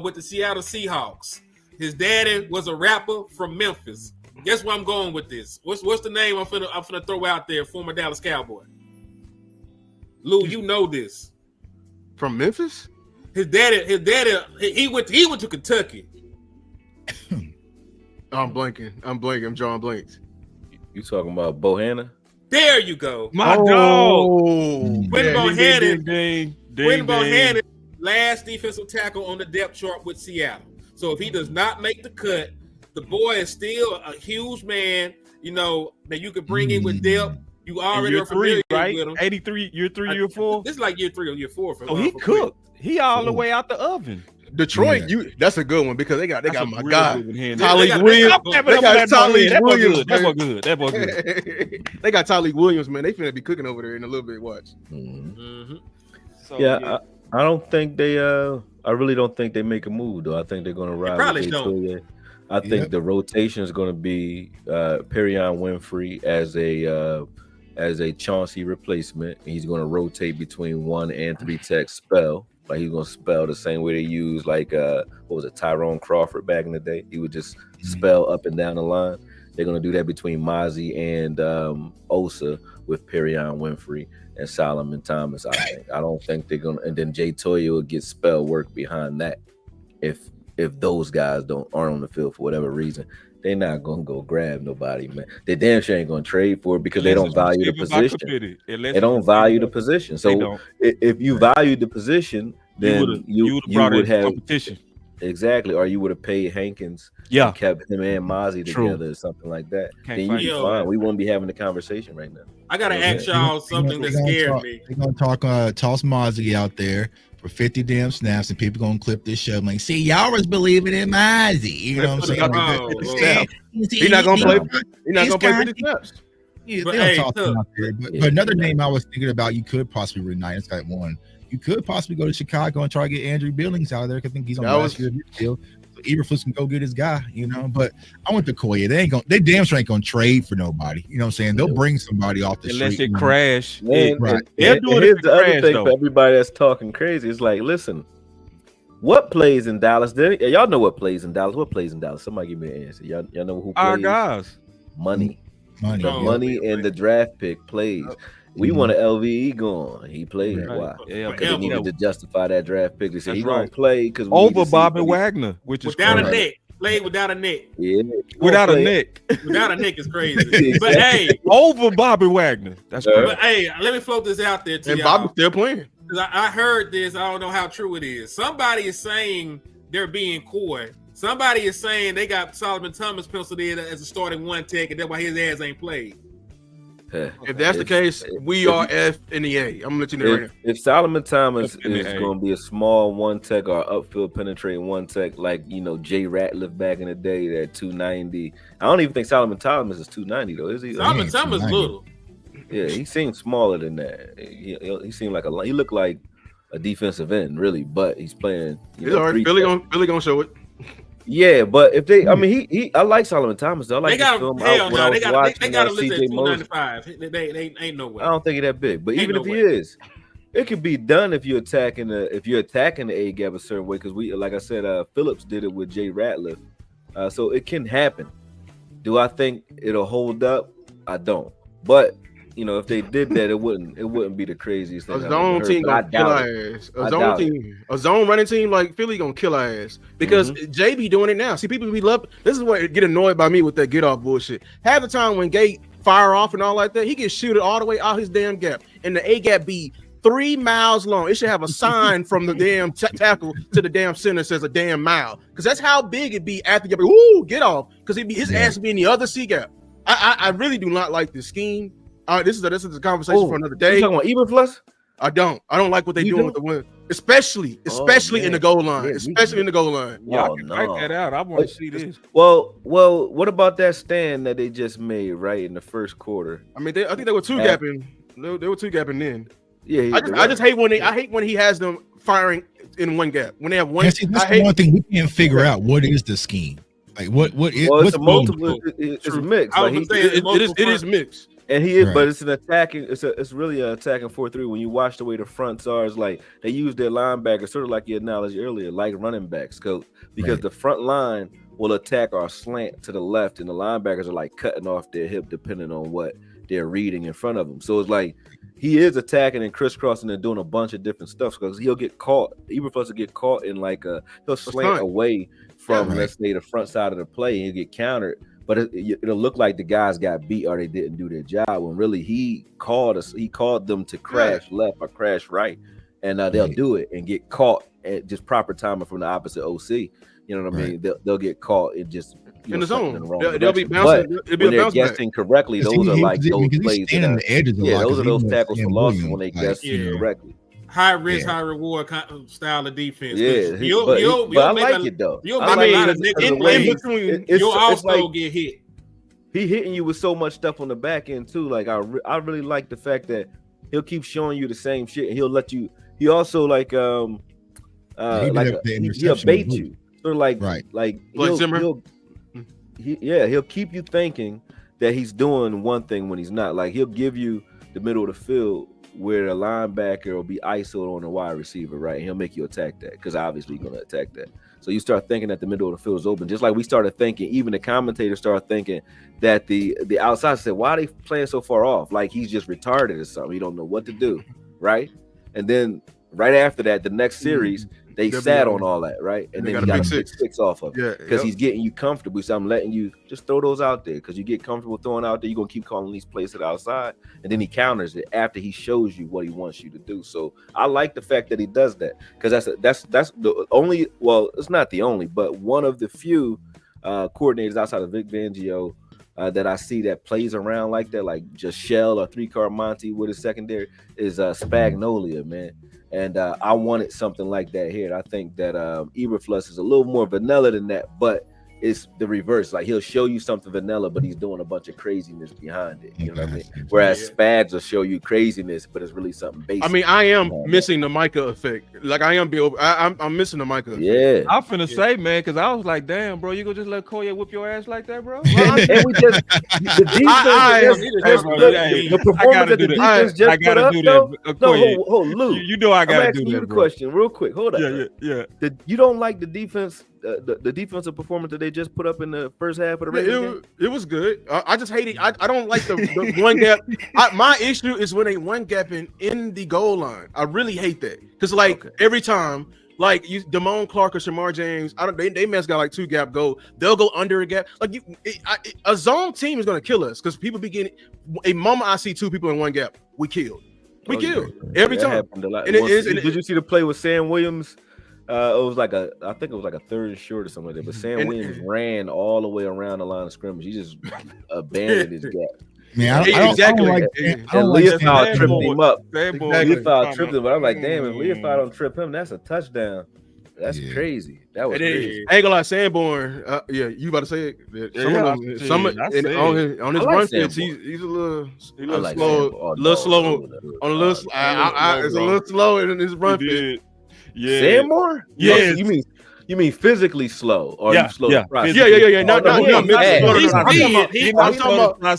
with the Seattle Seahawks. His daddy was a rapper from Memphis. Guess where I'm going with this? What's the name I'm finna throw out there? Former Dallas Cowboy. Lou, you know this. From Memphis? His daddy, he went to Kentucky. I'm blanking. I'm drawing blanks. You talking about Bohanna? There you go. My dog. Quinn Bohanna. Quinn Bohanna, last defensive tackle on the depth chart with Seattle. So if he does not make the cut, the boy is still a huge man, you know, that you could bring in with depth. You already are familiar with him. 83, year 3, year 4. This is like year 3 or year 4. Oh, he cooked. He all the way out the oven. Detroit, that's a good one because they got my guy, Tyleek Williams. They got Tyleek Williams. That boy good. They got Tyleek Williams, man. They finna be cooking over there in a little bit. Watch. So, I don't think they. I really don't think they make a move though. I think they're going to ride with Jay Toia. I think the rotation is going to be Perion Winfrey as a Chauncey replacement. He's going to rotate between 1 and 3 tech spell. Like he's gonna spell the same way they use Tyrone Crawford back in the day. He would just spell up and down the line. They're gonna do that between Mazi and Osa with Perion Winfrey and Solomon Thomas. I don't think they're gonna. And then Jay Toia will get spell work behind that if if those guys aren't on the field for whatever reason, they're not gonna go grab nobody, man. They damn sure ain't gonna trade for it because they don't value the position. They don't value the position. So if you valued the position, then you would have competition. Exactly, or you would have paid Hankins, yeah, kept him and Mazi together or something like that. Then you'd be fine. We wouldn't be having the conversation right now. I gotta ask y'all something that scared me. They're gonna toss Mazi out there for 50 damn snaps, and people gonna clip this show like, see, y'all was believing in Mazi. You know what I'm saying? He's not gonna play. He's not gonna play 50 snaps. Yeah, they don't toss him out there. But another name I was thinking about, you could possibly reunite. It's got one. You could possibly go to Chicago and try to get Andrew Billings out of there because I think he's on last year's deal. So Eberflus can go get his guy, you know. But I went to Koya. They damn sure ain't gonna trade for nobody. You know what I'm saying? They'll bring somebody off the unless street. Unless it crash. Right. They're doing here's the other thing for everybody that's talking crazy. It's like, listen, what plays in Dallas? Y'all know what plays in Dallas. What plays in Dallas? Somebody give me an answer. Y'all know who plays? Our guys. Money. Money and the draft pick plays. We want an LVE going. He played. Right. Why? Because they needed to justify that draft pick. They said he's gonna play because over Bobby Wagner, which is without a neck. Played without a neck. Yeah, without a neck. Without a neck is crazy. But hey, over Bobby Wagner. That's crazy. But hey, let me float this out there to and y'all. Bobby's still playing. I heard this. I don't know how true it is. Somebody is saying they're being coy. Somebody is saying they got Solomon Thomas penciled in as a starting one tech, and that's why his ass ain't played. If that's the case, we are F in the A. I'm gonna let you know right now. If Solomon Thomas is going to be a small one tech or upfield penetrating one tech, like Jay Ratliff back in the day, that 290. I don't even think Solomon Thomas is 290 though, is he? Solomon Thomas little. Yeah, he seems smaller than that. He seemed like he looked like a defensive end, really, but he's playing. Billy gonna show it. Yeah, but if they, I mean, I like Solomon Thomas. I like they got him. Hell no, they got to list at 295. They ain't no way. I don't think he's that big, but even if he is, it could be done if you're attacking the A gap a certain way. Because like I said, Phillips did it with Jay Ratliff, so it can happen. Do I think it'll hold up? I don't, but. If they did that, it wouldn't be the craziest thing. A zone team gonna kill our ass. A zone running team like Philly gonna kill our ass because Jay be doing it now. See, people be love. This is what get annoyed by me with that get off bullshit. Half the time when Gate fire off and all like that, he gets shooted all the way out his damn gap, and the A gap be 3 miles long. It should have a sign from the damn tackle to the damn center that says a damn mile because that's how big it be after you. Ooh, get off because his ass be in the other C gap. I really do not like this scheme. This is a conversation for another day. You talking about Eberflus? I don't like what they doing with the win, especially in the goal line, in the goal line. Yeah, I can write that out. I want to see this. Well, what about that stand that they just made right in the first quarter? I mean, I think they were two gapping. They were two gapping then. Yeah, I just hate when he has them firing in one gap when they have one. Yeah, see, that's the one thing we can't figure out. What is the scheme? Like what is? Well, it's a multiple. It's mixed. It is mixed. And he is, but it's an attacking. It's really an attacking 4-3. When you watch the way the fronts are, it's like they use their linebackers, sort of like you acknowledged earlier, like running backs, because the front line will attack or slant to the left, and the linebackers are like cutting off their hip depending on what they're reading in front of them. So it's like he is attacking and crisscrossing and doing a bunch of different stuff because he'll get caught. Eberflus will get caught in he'll slant away from let's say the front side of the play and he'll get countered. But it'll look like the guys got beat or they didn't do their job when really he called them to crash left or crash right, and they'll do it and get caught at just proper timing from the opposite OC. You know what I mean? They'll get caught and just in the zone. They'll be bouncing. But when they're guessing correctly, those are like those plays. Those are those tackles for loss when they guess correctly. High risk, high reward style of defense. Yeah, but I like it though. You'll also get hit. He hitting you with so much stuff on the back end too. Like I really like the fact that he'll keep showing you the same shit, and he'll let you. He also he'll bait you. Sort of like he'll keep you thinking that he's doing one thing when he's not. Like he'll give you the middle of the field where the linebacker will be ISO'd on the wide receiver, right? And he'll make you attack that because obviously you're going to attack that. So you start thinking that the middle of the field is open, just like we started thinking. Even the commentators started thinking that the outside said, "Why are they playing so far off? Like he's just retarded or something. He don't know what to do, right?" And then right after that, the next series, they They'll sat be on all that, right? And they then got he a got big a big six. six off of it. Yeah, Because he's getting you comfortable. So I'm letting you just throw those out there because you get comfortable throwing out there. You're going to keep calling these plays to the outside. And then he counters it after he shows you what he wants you to do. So I like the fact that he does that because that's the only, well, it's not the only, but one of the few coordinators outside of Vic Fangio that I see that plays around like that, like just Shell or 3-card Monty with his secondary is Spagnolia, man. And I wanted something like that here. And I think that Eberflus is a little more vanilla than that, but it's the reverse. Like he'll show you something vanilla, but he's doing a bunch of craziness behind it. You know what I mean? Whereas Spags will show you craziness, but it's really something basic. I mean, I am missing the Micah effect. Like I'm missing the Micah effect. Yeah. I'm finna say, man, because I was like, damn, bro, you gonna just let Koye whip your ass like that, bro? And we just the defense, the performance that the defense just put up, though. No, hold Lou. You know I gotta do that, you the bro. question real quick. Hold up. Yeah. You don't like the defense, the defensive performance that they just put up in the first half of the Ravens game? It was good. I just hate it. I don't like the one gap. My issue is when they one gapping in the goal line. I really hate that because every time, like Damone Clark or Shamar James, they mess got like 2 gap go. They'll go under a gap. Like a zone team is gonna kill us because people be getting a moment. I see 2 people in one gap, we killed. We killed every time. Did you see the play with Sam Williams? I think it was like a 3rd and short or something like that. But Sam Williams ran all the way around the line of scrimmage. He just abandoned his gap. Man, exactly. And Leofold tripped him up. Leofold tripped him, but I'm like, damn, if Leofold don't trip him, that's a touchdown. That's crazy. That was crazy. I ain't gonna lie, Sanborn. You about to say it? On his run fits, he's a little slow. It's a little slow in his run fit. Yeah. Sanborn? Yeah. You mean physically slow, or you slow? Yeah. No. I'm talking about. I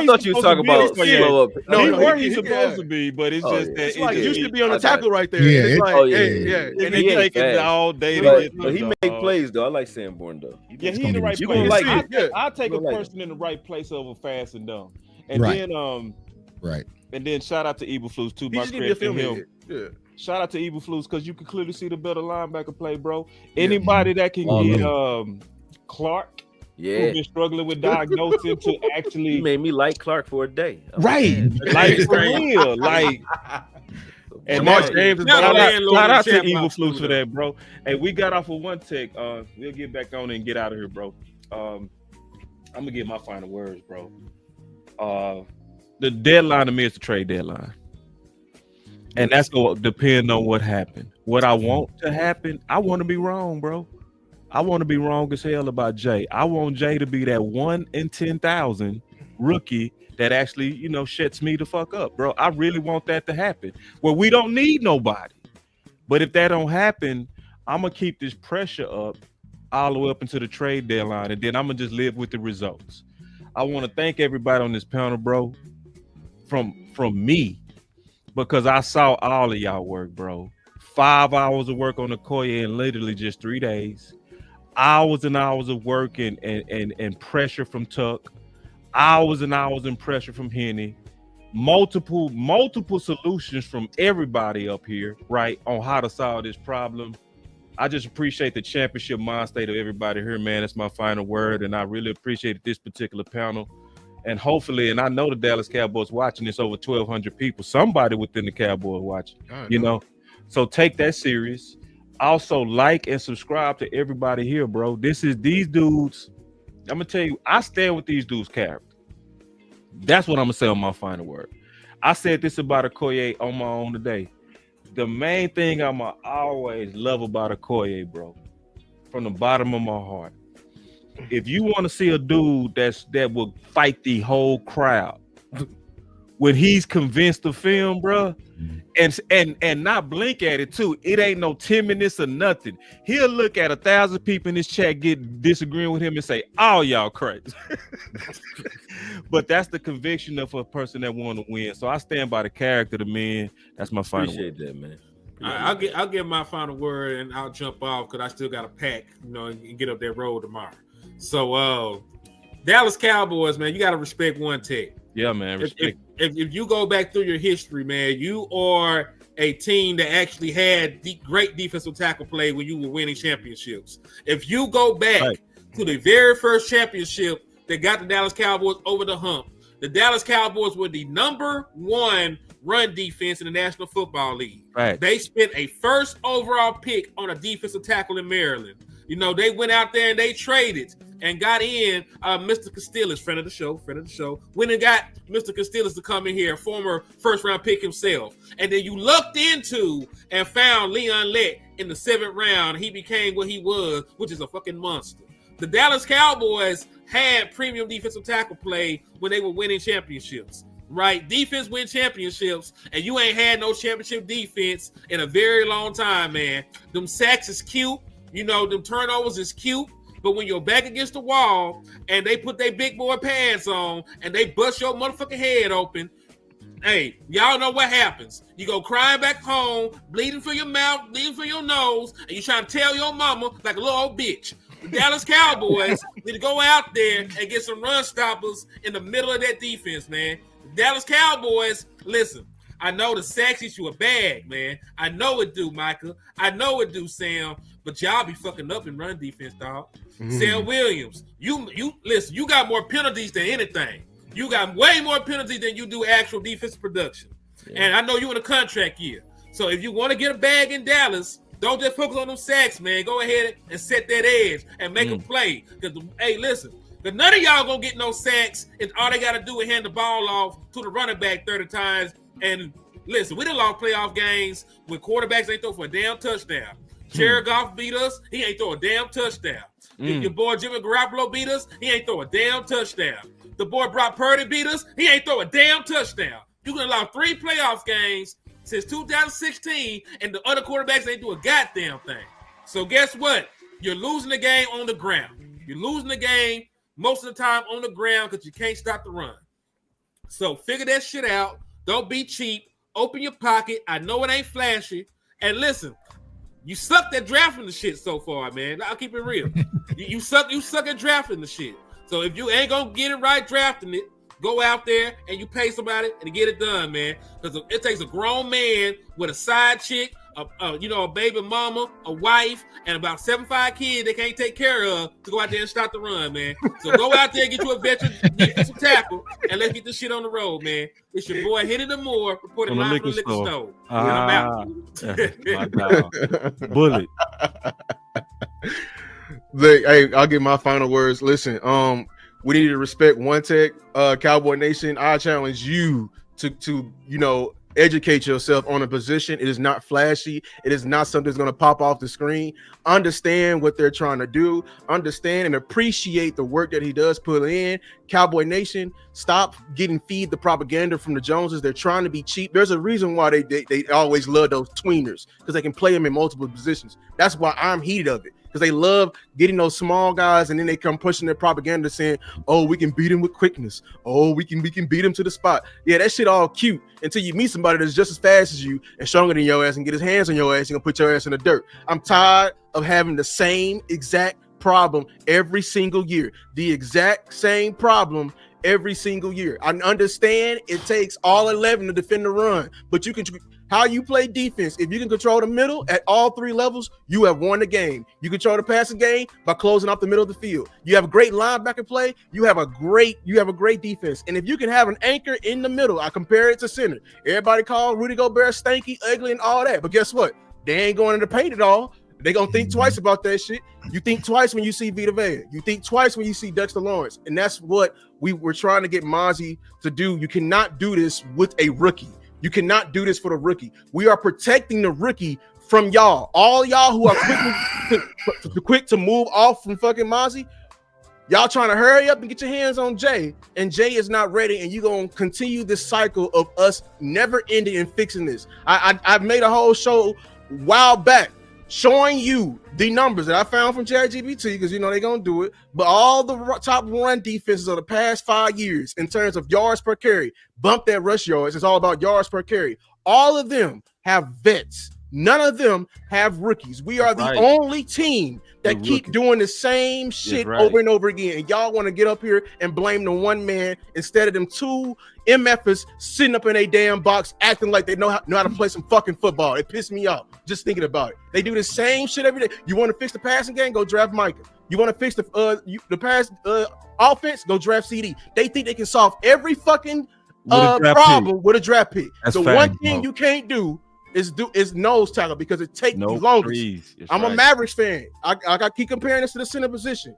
thought you were talking about slow up. No, where he's supposed to be, but it's just that it's like you should be on the tackle right there. Yeah. And they take it all day to get. But he make plays though. I like Sanborn though. Yeah, he in the right you place. gonna like it. I'll take a person in the right place over fast and dumb. And then right. And then shout out to Eberflus too. My credit to him. Yeah. Shout out to Eberflus because you can clearly see the better linebacker play, bro. Anybody that can get Clark, who's been struggling with diagnosing to actually. He made me like Clark for a day. Right. Like for real. Like. And Mark James, shout out to Eberflus for that, bro. And we got off of one tech. We'll get back on and get out of here, bro. I'm gonna get my final words, bro. The deadline to me is the trade deadline. And that's going to depend on what happened. What I want to happen, I want to be wrong, bro. I want to be wrong as hell about Jay. I want Jay to be that 1 in 10,000 rookie that actually, shuts me the fuck up, bro. I really want that to happen. Well, we don't need nobody. But if that don't happen, I'm going to keep this pressure up all the way up into the trade deadline, and then I'm going to just live with the results. I want to thank everybody on this panel, bro, from me, because I saw all of y'all work, bro. 5 hours of work on the Koye in literally just 3 days. Hours and hours of work and pressure from Tuck. Hours and hours and pressure from Henny. Multiple solutions from everybody up here, right, on how to solve this problem. I just appreciate the championship mind state of everybody here, man. That's my final word, and I really appreciate this particular panel. And hopefully, and I know the Dallas Cowboys watching this, over 1,200 people, somebody within the Cowboys watching, So take that serious. Also, like and subscribe to everybody here, bro. These dudes. I'm going to tell you, I stand with these dudes' character. That's what I'm going to say on my final word. I said this about Okoye on my own today. The main thing I'm going to always love about Okoye, bro, from the bottom of my heart, if you want to see a dude that will fight the whole crowd when he's convinced of film, bro, and not blink at it too. It ain't no timidness or nothing. He'll look at 1,000 people in this chat disagreeing with him and say, "Oh, y'all crazy." But that's the conviction of a person that want to win. So I stand by the character of the man. That's my final word. Appreciate that, man. I'll get my final word and I'll jump off because I still got to pack, and get up that road tomorrow. So Dallas Cowboys, man, you got to respect one tech. Yeah, man. Respect. if you go back through your history, man, you are a team that actually had great defensive tackle play when you were winning championships. If you go back to the very first championship that got the Dallas Cowboys over the hump, the Dallas Cowboys were the number 1 run defense in the National Football League. Right. They spent a first overall pick on a defensive tackle in Maryland. You know, they went out there and they traded and got in Mr. Castillas, friend of the show, went and got Mr. Castillas to come in here, former first-round pick himself. And then you looked into and found Leon Lett in the 7th round. He became what he was, which is a fucking monster. The Dallas Cowboys had premium defensive tackle play when they were winning championships. Right? Defense win championships, and you ain't had no championship defense in a very long time, man. Them sacks is cute. You know, them turnovers is cute. But when you're back against the wall and they put their big boy pads on and they bust your motherfucking head open, hey, y'all know what happens. You go crying back home, bleeding for your mouth, bleeding for your nose, and you trying to tell your mama like a little old bitch. The Dallas Cowboys need to go out there and get some run stoppers in the middle of that defense, man. Dallas Cowboys, listen, I know the sacks issue a bag, man. I know it do, Micah. I know it do, Sam. But y'all be fucking up in run defense, dog. Sam Williams, you listen, you got more penalties than anything. You got way more penalties than you do actual defensive production. Yeah. And I know you in a contract year. So if you want to get a bag in Dallas, don't just focus on them sacks, man. Go ahead and set that edge and make them play. Because, hey, listen, because none of y'all gonna get no sacks, and all they gotta do is hand the ball off to the running back 30 times. And listen, we done lost playoff games when quarterbacks ain't throw for a damn touchdown. Jared Goff beat us, he ain't throw a damn touchdown. Your boy Jimmy Garoppolo beat us, he ain't throw a damn touchdown. The boy Brock Purdy beat us, he ain't throw a damn touchdown. You can allow 3 playoff games since 2016, and the other quarterbacks ain't do a goddamn thing. So guess what? You're losing the game on the ground. You're losing the game most of the time on the ground because you can't stop the run. So figure that shit out. Don't be cheap. Open your pocket. I know it ain't flashy. And listen, you suck at drafting the shit so far, man. I'll keep it real. you suck at drafting the shit. So if you ain't gonna get it right drafting it, go out there and you pay somebody and get it done, man. Because it takes a grown man with a side chick, a baby mama, a wife, and about 75 kids they can't take care of to go out there and start the run, man. So go out there and get you a veteran defensive tackle, and let's get this shit on the road, man. It's your boy Henny the Moore reporting live from the liquor store. I'm out. My God. Bullet. Hey, I'll get my final words. Listen, we need to respect One Tech, Cowboy Nation. I challenge you to educate yourself on a position. It is not flashy. It is not something that's going to pop off the screen. Understand what they're trying to do. Understand and appreciate the work that he does put in. Cowboy Nation, stop feed the propaganda from the Joneses. They're trying to be cheap. There's a reason why they always love those tweeners, because they can play them in multiple positions. That's why I'm heated of it. Because they love getting those small guys, and then they come pushing their propaganda saying, oh, we can beat him with quickness. Oh, we can beat him to the spot. Yeah, that shit all cute until you meet somebody that's just as fast as you and stronger than your ass and get his hands on your ass and gonna put your ass in the dirt. I'm tired of having the same exact problem every single year. The exact same problem every single year. I understand it takes all 11 to defend the run, but you can... How you play defense, if you can control the middle at all 3 levels, you have won the game. You control the passing game by closing off the middle of the field. You have a great linebacker play. You have a great defense. And if you can have an anchor in the middle, I compare it to center. Everybody call Rudy Gobert stanky, ugly, and all that. But guess what? They ain't going in the paint at all. They gonna think twice about that shit. You think twice when you see Vita Vea. You think twice when you see Dexter Lawrence. And that's what we were trying to get Mazi to do. You cannot do this with a rookie. You cannot do this for the rookie. We are protecting the rookie from y'all. All y'all who are quick to move off from fucking Mazi, y'all trying to hurry up and get your hands on Jay, and Jay is not ready, and you're going to continue this cycle of us never ending and fixing this. I've made a whole show a while back showing you the numbers that I found from ChatGPT, because they're going to do it, but all the top run defenses of the past 5 years in terms of yards per carry, bump that rush yards, it's all about yards per carry. All of them have vets None of them have rookies. We are the only team that keep doing the same shit over and over again. And y'all want to get up here and blame the one man instead of them two MFers sitting up in a damn box acting like they know how to play some fucking football. It pissed me off just thinking about it. They do the same shit every day. You want to fix the passing game? Go draft Micah. You want to fix the pass offense? Go draft CD. They think they can solve every fucking problem with a draft pick. The one thing you can't do is nose tackle because it takes the longest. I'm a Mavericks fan. I keep comparing this to the center position.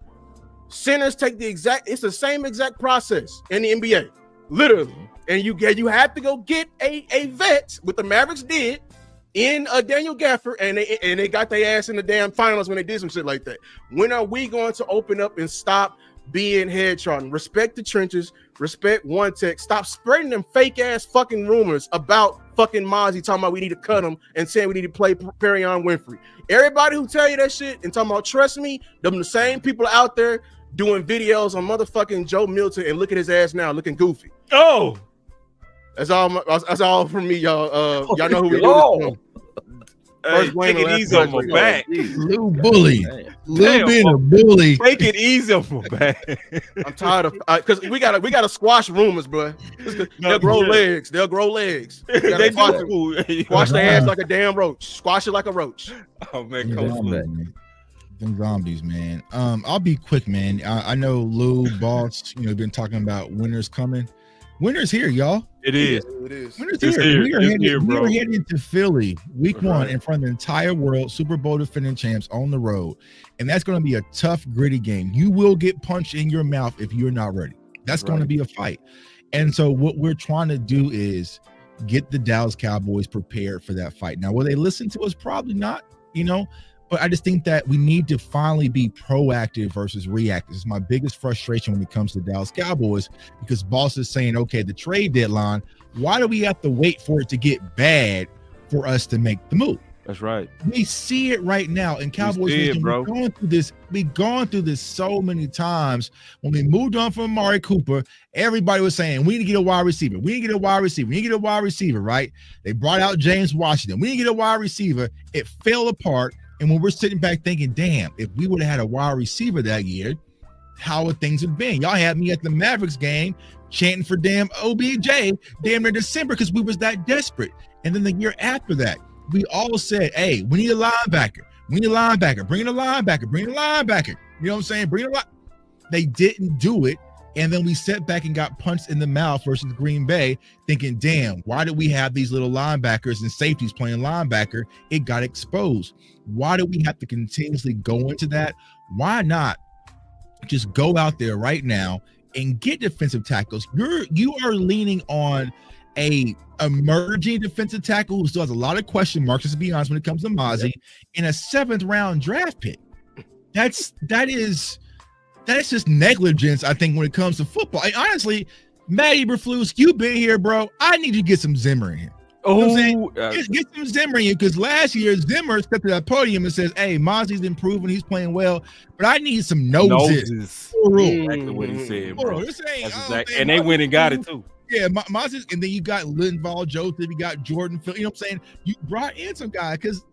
Centers take it's the same exact process in the NBA, literally. And you have to go get a vet, what the Mavericks did in Daniel Gafford, and they got their ass in the damn finals when they did some shit like that. When are we going to open up and stop being head charting? Respect the trenches, respect one tech, stop spreading them fake ass fucking rumors about fucking Mazi talking about we need to cut him and saying we need to play Perrion Winfrey. Everybody who tell you that shit and talking about trust me, them the same people out there doing videos on motherfucking Joe Milton and look at his ass now looking goofy. Oh, that's all from me, y'all. Y'all know who we do. Hey, take it easy on my back. Little bully. Little bit of bully. Take it easy on my back. I'm tired of because we gotta squash rumors, bro. They'll grow legs. They'll grow legs. They do. Squash their ass like a damn roach. Squash it like a roach. Oh man, them zombies, man. I'll be quick, man. I know Lou, Boss, been talking about winter's coming. Winter's here, y'all. It is. Winter's here. We are heading to Philly week 1 in front of the entire world, Super Bowl defending champs on the road. And that's going to be a tough, gritty game. You will get punched in your mouth if you're not ready. That's going to be a fight. And so what we're trying to do is get the Dallas Cowboys prepared for that fight. Now, will they listen to us? Probably not, but I just think that we need to finally be proactive versus reactive. It's my biggest frustration when it comes to the Dallas Cowboys because Boss is saying, okay, the trade deadline, why do we have to wait for it to get bad for us to make the move? That's right. We see it right now in Cowboys. We've gone through this so many times. When we moved on from Amari Cooper, everybody was saying, we need to get a wide receiver. We need to get a wide receiver. We need to get a wide receiver, right? They brought out James Washington. We need to get a wide receiver. It fell apart. And when we're sitting back thinking, damn, if we would have had a wide receiver that year, how would things have been? Y'all had me at the Mavericks game chanting for damn OBJ damn near December because we was that desperate. And then the year after that, we all said, hey, we need a linebacker. We need a linebacker. Bring in a linebacker. Bring in a linebacker. You know what I'm saying? Bring in a They didn't do it. And then we sat back and got punched in the mouth versus Green Bay thinking, damn, why did we have these little linebackers and safeties playing linebacker? It got exposed. Why do we have to continuously go into that? Why not just go out there right now and get defensive tackles? You are leaning on a emerging defensive tackle who still has a lot of question marks, to be honest, when it comes to Mazi, in a 7th round draft pick. That is just negligence, I think, when it comes to football. Honestly, Matt Eberflus, you've been here, bro. I need you to get some Zimmer in here. Get some Zimmer in here because last year Zimmer stepped to that podium and says, hey, Mazi's improving, he's playing well, but I need some noses. Exactly what he said, bro. And they went and got it too. Yeah, Mazi's, and then you got Linval Joseph, you got Jordan Phil, you know what I'm saying? You brought in some guy because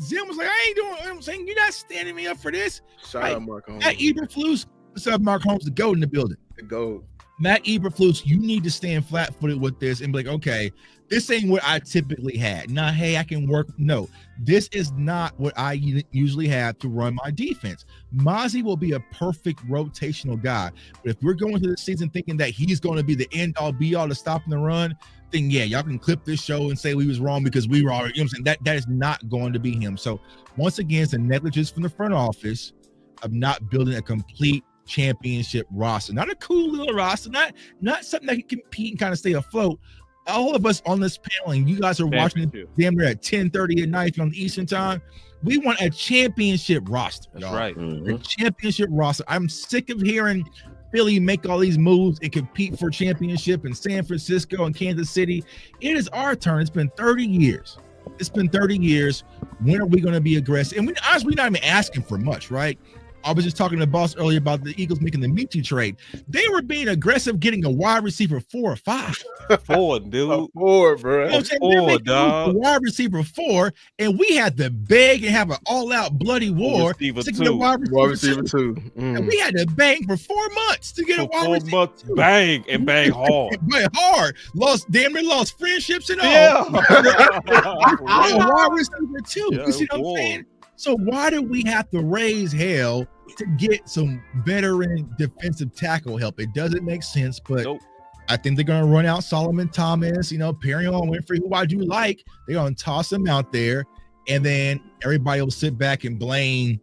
Zim was like, I ain't doing, I'm saying, you're not standing me up for this. Shout out Mark Holmes. Matt Eberflus, what's up, Mark Holmes, the GOAT in the building. The GOAT. Matt Eberflus, you need to stand flat-footed with this and be like, okay, this ain't what I typically had. Nah, hey, I can work. No, this is not what I usually have to run my defense. Mazi will be a perfect rotational guy. But if we're going through the season thinking that he's going to be the end-all, be-all to stopping the run, then yeah, y'all can clip this show and say we was wrong because we were already, you know what I'm saying? That is not going to be him. So once again, it's a negligence from the front office of not building a complete championship roster. Not a cool little roster, not something that can compete and kind of stay afloat. All of us on this panel, and you guys are watching damn near at 10:30 at night on the Eastern time. We want a championship roster. That's right. A championship roster. I'm sick of hearing Philly make all these moves and compete for championship in San Francisco and Kansas City. It is our turn. It's been 30 years. When are we going to be aggressive? And we're not even asking for much, right? I was just talking to the boss earlier about the Eagles making the Michi trade. They were being aggressive, getting a wide receiver 4 or 5. 4, dude. 4, bro. You know what I'm saying? They're 4, making dog. a wide receiver 4, and we had to beg and have an all-out bloody war receiver to get a 2. wide receiver 2. 2. And we had to bang for 4 months to get a wide 4 receiver months, 2. bang and bang hard. Bang hard. Damn near lost friendships and all. Yeah. A wide receiver 2. Yeah, You see what I'm war. saying? So why do we have to raise hell to get some veteran defensive tackle help? It doesn't make sense, but Nope. I think they're going to run out Solomon Thomas, Perry on Winfrey, who I do like. They're going to toss them out there, and then everybody will sit back and blame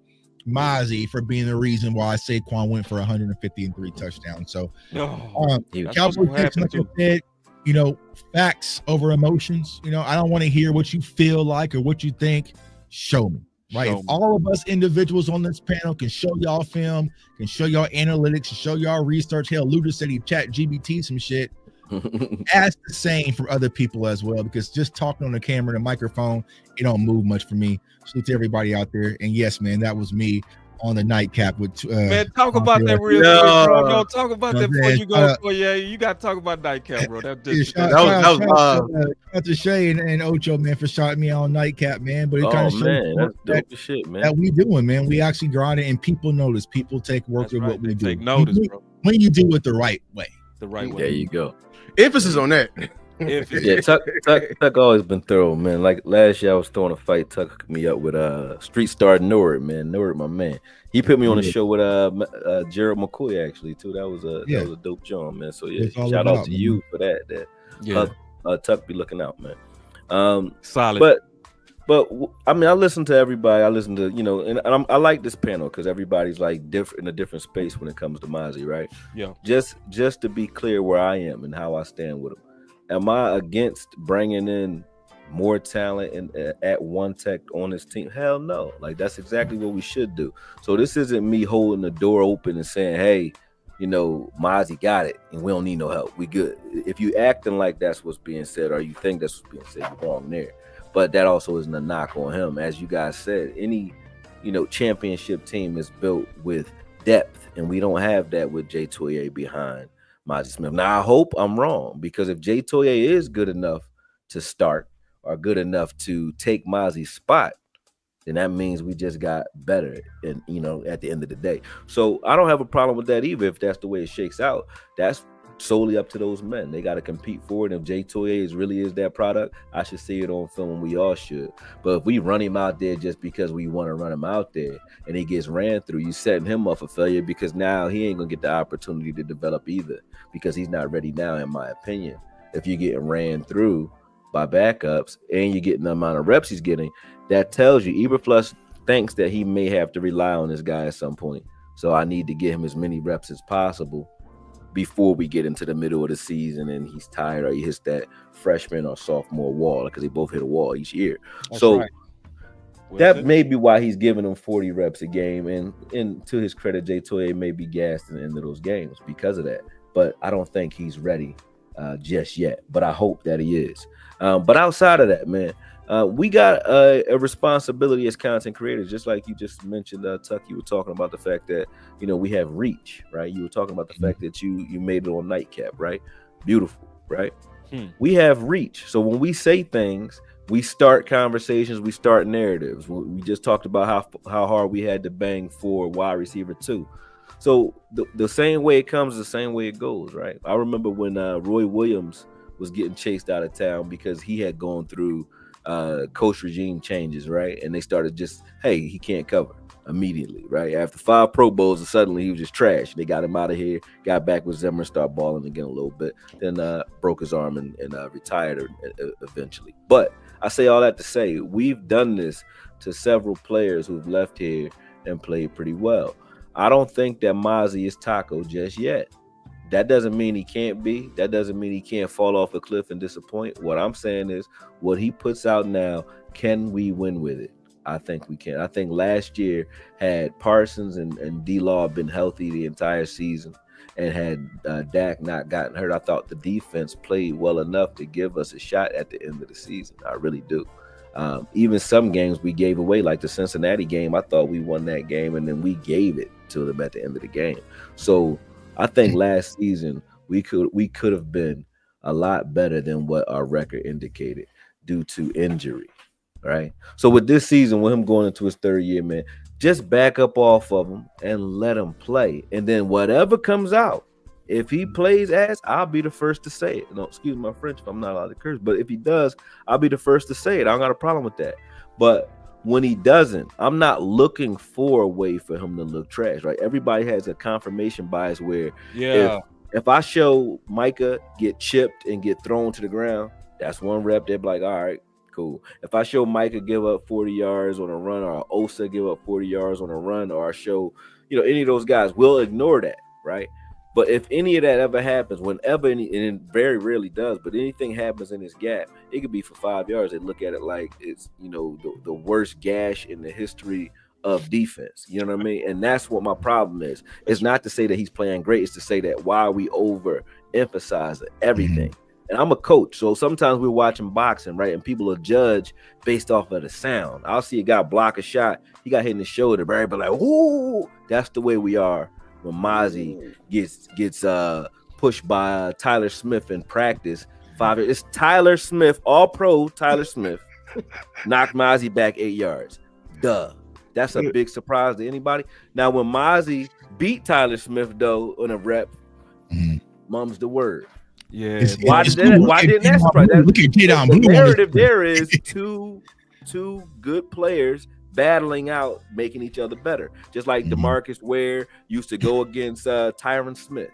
Mazi for being the reason why Saquon went for 150 and 3 touchdowns. So That's Cowboys what's picks, like I said, facts over emotions. I don't want to hear what you feel like or what you think. Show me. Right, Show if me. all of us individuals on this panel can show y'all film, can show y'all analytics, show y'all research. Hell, Luda said he chat GBT some shit. Ask the same for other people as well, because just talking on the camera and the microphone, it don't move much for me. Salute to everybody out there. And yes, man, that was me on the nightcap with Man, talk about that real quick, bro. No, talk about that before you go. You got to talk about nightcap, bro. That just shout out to Shay and Ocho, man, for shouting me out on nightcap, man. But it kind of shows that's dope as shit, man. that we doing, man. We actually grinding, and people notice. People take work That's at what we do. Take notice, bro. When you do it the right way. The right way. There you go. Emphasis on that. Yeah, Tuck always been thorough, man. Like last year, I was throwing a fight. Tuck hooked me up with Street Star Nord, man. Nord, my man. He put me on the show with Gerald McCoy actually too. That was a dope job, man. So yeah, shout out to you for that. Tuck be looking out, man. Solid. But I mean, I listen to everybody. I listen to and I like this panel because everybody's like different in a different space when it comes to Mazi, right? Yeah. Just to be clear where I am and how I stand with him. Am I against bringing in more talent and at one tech on this team? Hell no. Like that's exactly what we should do. So this isn't me holding the door open and saying, hey, Mazi got it and we don't need no help. We good. If you acting like that's what's being said or you think that's what's being said, you're wrong there. But that also isn't a knock on him. As you guys said, any championship team is built with depth, and we don't have that with Jay Toia behind Mazi Smith. Now I hope I'm wrong, because if Jay Toia is good enough to start or good enough to take Mazi's spot, then that means we just got better and at the end of the day. So I don't have a problem with that either. If that's the way it shakes out, that's solely up to those men. They got to compete for it. If Jay Toia really is that product, I should see it on film, and we all should. But if we run him out there just because we want to run him out there and he gets ran through, you setting him up for failure, because now he ain't gonna get the opportunity to develop either, because he's not ready now, in my opinion. If you're getting ran through by backups and you're getting the amount of reps he's getting, that tells you Eberflus thinks that he may have to rely on this guy at some point. So I need to get him as many reps as possible before we get into the middle of the season and he's tired or he hits that freshman or sophomore wall, because they both hit a wall each year. That's so right. That may be why he's giving him 40 reps a game. And to his credit, Jay Toia may be gassed in the end of those games because of that. But I don't think he's ready just yet. But I hope that he is. But outside of that, man, we got a responsibility as content creators, just like you just mentioned, Tuck. You were talking about the fact that, we have reach, right? You were talking about the fact that you made it on Nightcap, right? Beautiful, right? We have reach. So when we say things, we start conversations, we start narratives. We just talked about how hard we had to bang for wide receiver 2. So the same way it comes, the same way it goes, right? I remember when Roy Williams was getting chased out of town because he had gone through coach regime changes, right? And they started just, hey, he can't cover immediately, right? After 5 Pro Bowls, and suddenly he was just trash. They got him out of here, got back with Zimmer, started balling again a little bit, then broke his arm and retired eventually. But I say all that to say, we've done this to several players who've left here and played pretty well. I don't think that Mazi is Taco just yet. That doesn't mean he can't be. That doesn't mean he can't fall off a cliff and disappoint. What I'm saying is, what he puts out now, can we win with it? I think we can. I think last year, had Parsons and D-Law been healthy the entire season and had Dak not gotten hurt, I thought the defense played well enough to give us a shot at the end of the season. I really do. Even some games we gave away, like the Cincinnati game. I thought we won that game, and then we gave it to them at the end of the game. So I think last season we could have been a lot better than what our record indicated due to injury, right? So with this season, with him going into his third year, man, just back up off of him and let him play. And then whatever comes out, if he plays ass, I'll be the first to say it. No, excuse my French if I'm not allowed to curse, but if he does, I'll be the first to say it. I don't got a problem with that. But when he doesn't, I'm not looking for a way for him to look trash, right? Everybody has a confirmation bias where if I show Micah get chipped and get thrown to the ground, that's one rep. They'll be like, all right, cool. If I show Micah give up 40 yards on a run, or Osa give up 40 yards on a run, or I show, any of those guys, we'll ignore that, right? But if any of that ever happens, whenever and it very rarely does, but anything happens in this gap, it could be for 5 yards. They look at it like it's, the worst gash in the history of defense. You know what I mean? And that's what my problem is. It's not to say that he's playing great. It's to say that why we overemphasize everything. And I'm a coach, so sometimes we're watching boxing, right? And people will judge based off of the sound. I'll see a guy block a shot. He got hit in the shoulder, but everybody like, ooh, that's the way we are. When Mazi gets pushed by Tyler Smith in practice, it's Tyler Smith, all pro Tyler Smith, knocked Mazi back 8 yards. Duh. That's a big surprise to anybody. Now, when Mazi beat Tyler Smith, though, on a rep, mum's the word. Yeah. Why didn't that surprise? The narrative there is two good players battling out, making each other better. Just like DeMarcus Ware used to go against Tyron Smith.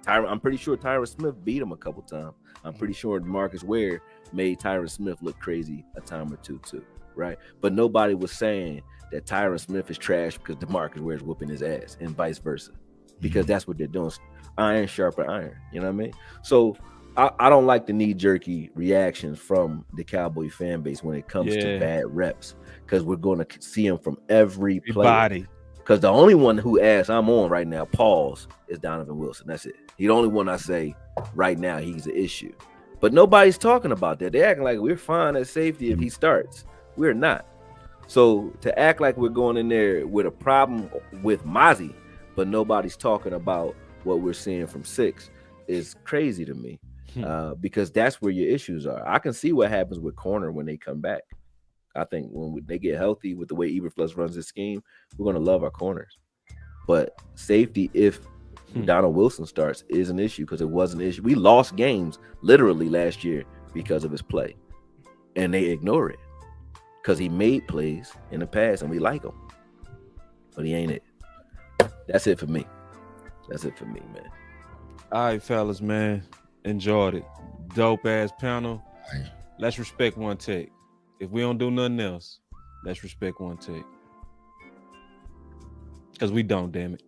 I'm pretty sure Tyron Smith beat him a couple times. I'm pretty sure DeMarcus Ware made Tyron Smith look crazy a time or two too, right? But nobody was saying that Tyron Smith is trash because DeMarcus Ware is whooping his ass, and vice versa, because that's what they're doing. Iron sharper iron, you know what I mean? So I don't like the knee-jerky reactions from the Cowboy fan base when it comes to bad reps, because we're going to see them from every player. Because the only one who asks I'm on right now, pause, is Donovan Wilson. That's it. He's the only one I say right now he's an issue. But nobody's talking about that. They're acting like we're fine at safety if he starts. We're not. So to act like we're going in there with a problem with Mazi, but nobody's talking about what we're seeing from 6 is crazy to me. Because that's where your issues are. I can see what happens with corner when they come back. I think when they get healthy with the way Eberflus runs his scheme, we're going to love our corners. But safety, if Donald Wilson starts, is an issue, because it was an issue. We lost games literally last year because of his play, and they ignore it because he made plays in the past and we like him, but he ain't it. That's it for me. That's it for me, man. All right, fellas, man. Enjoyed it. Dope ass panel. Let's respect one take. If we don't do nothing else, let's respect one take. Because we don't, damn it.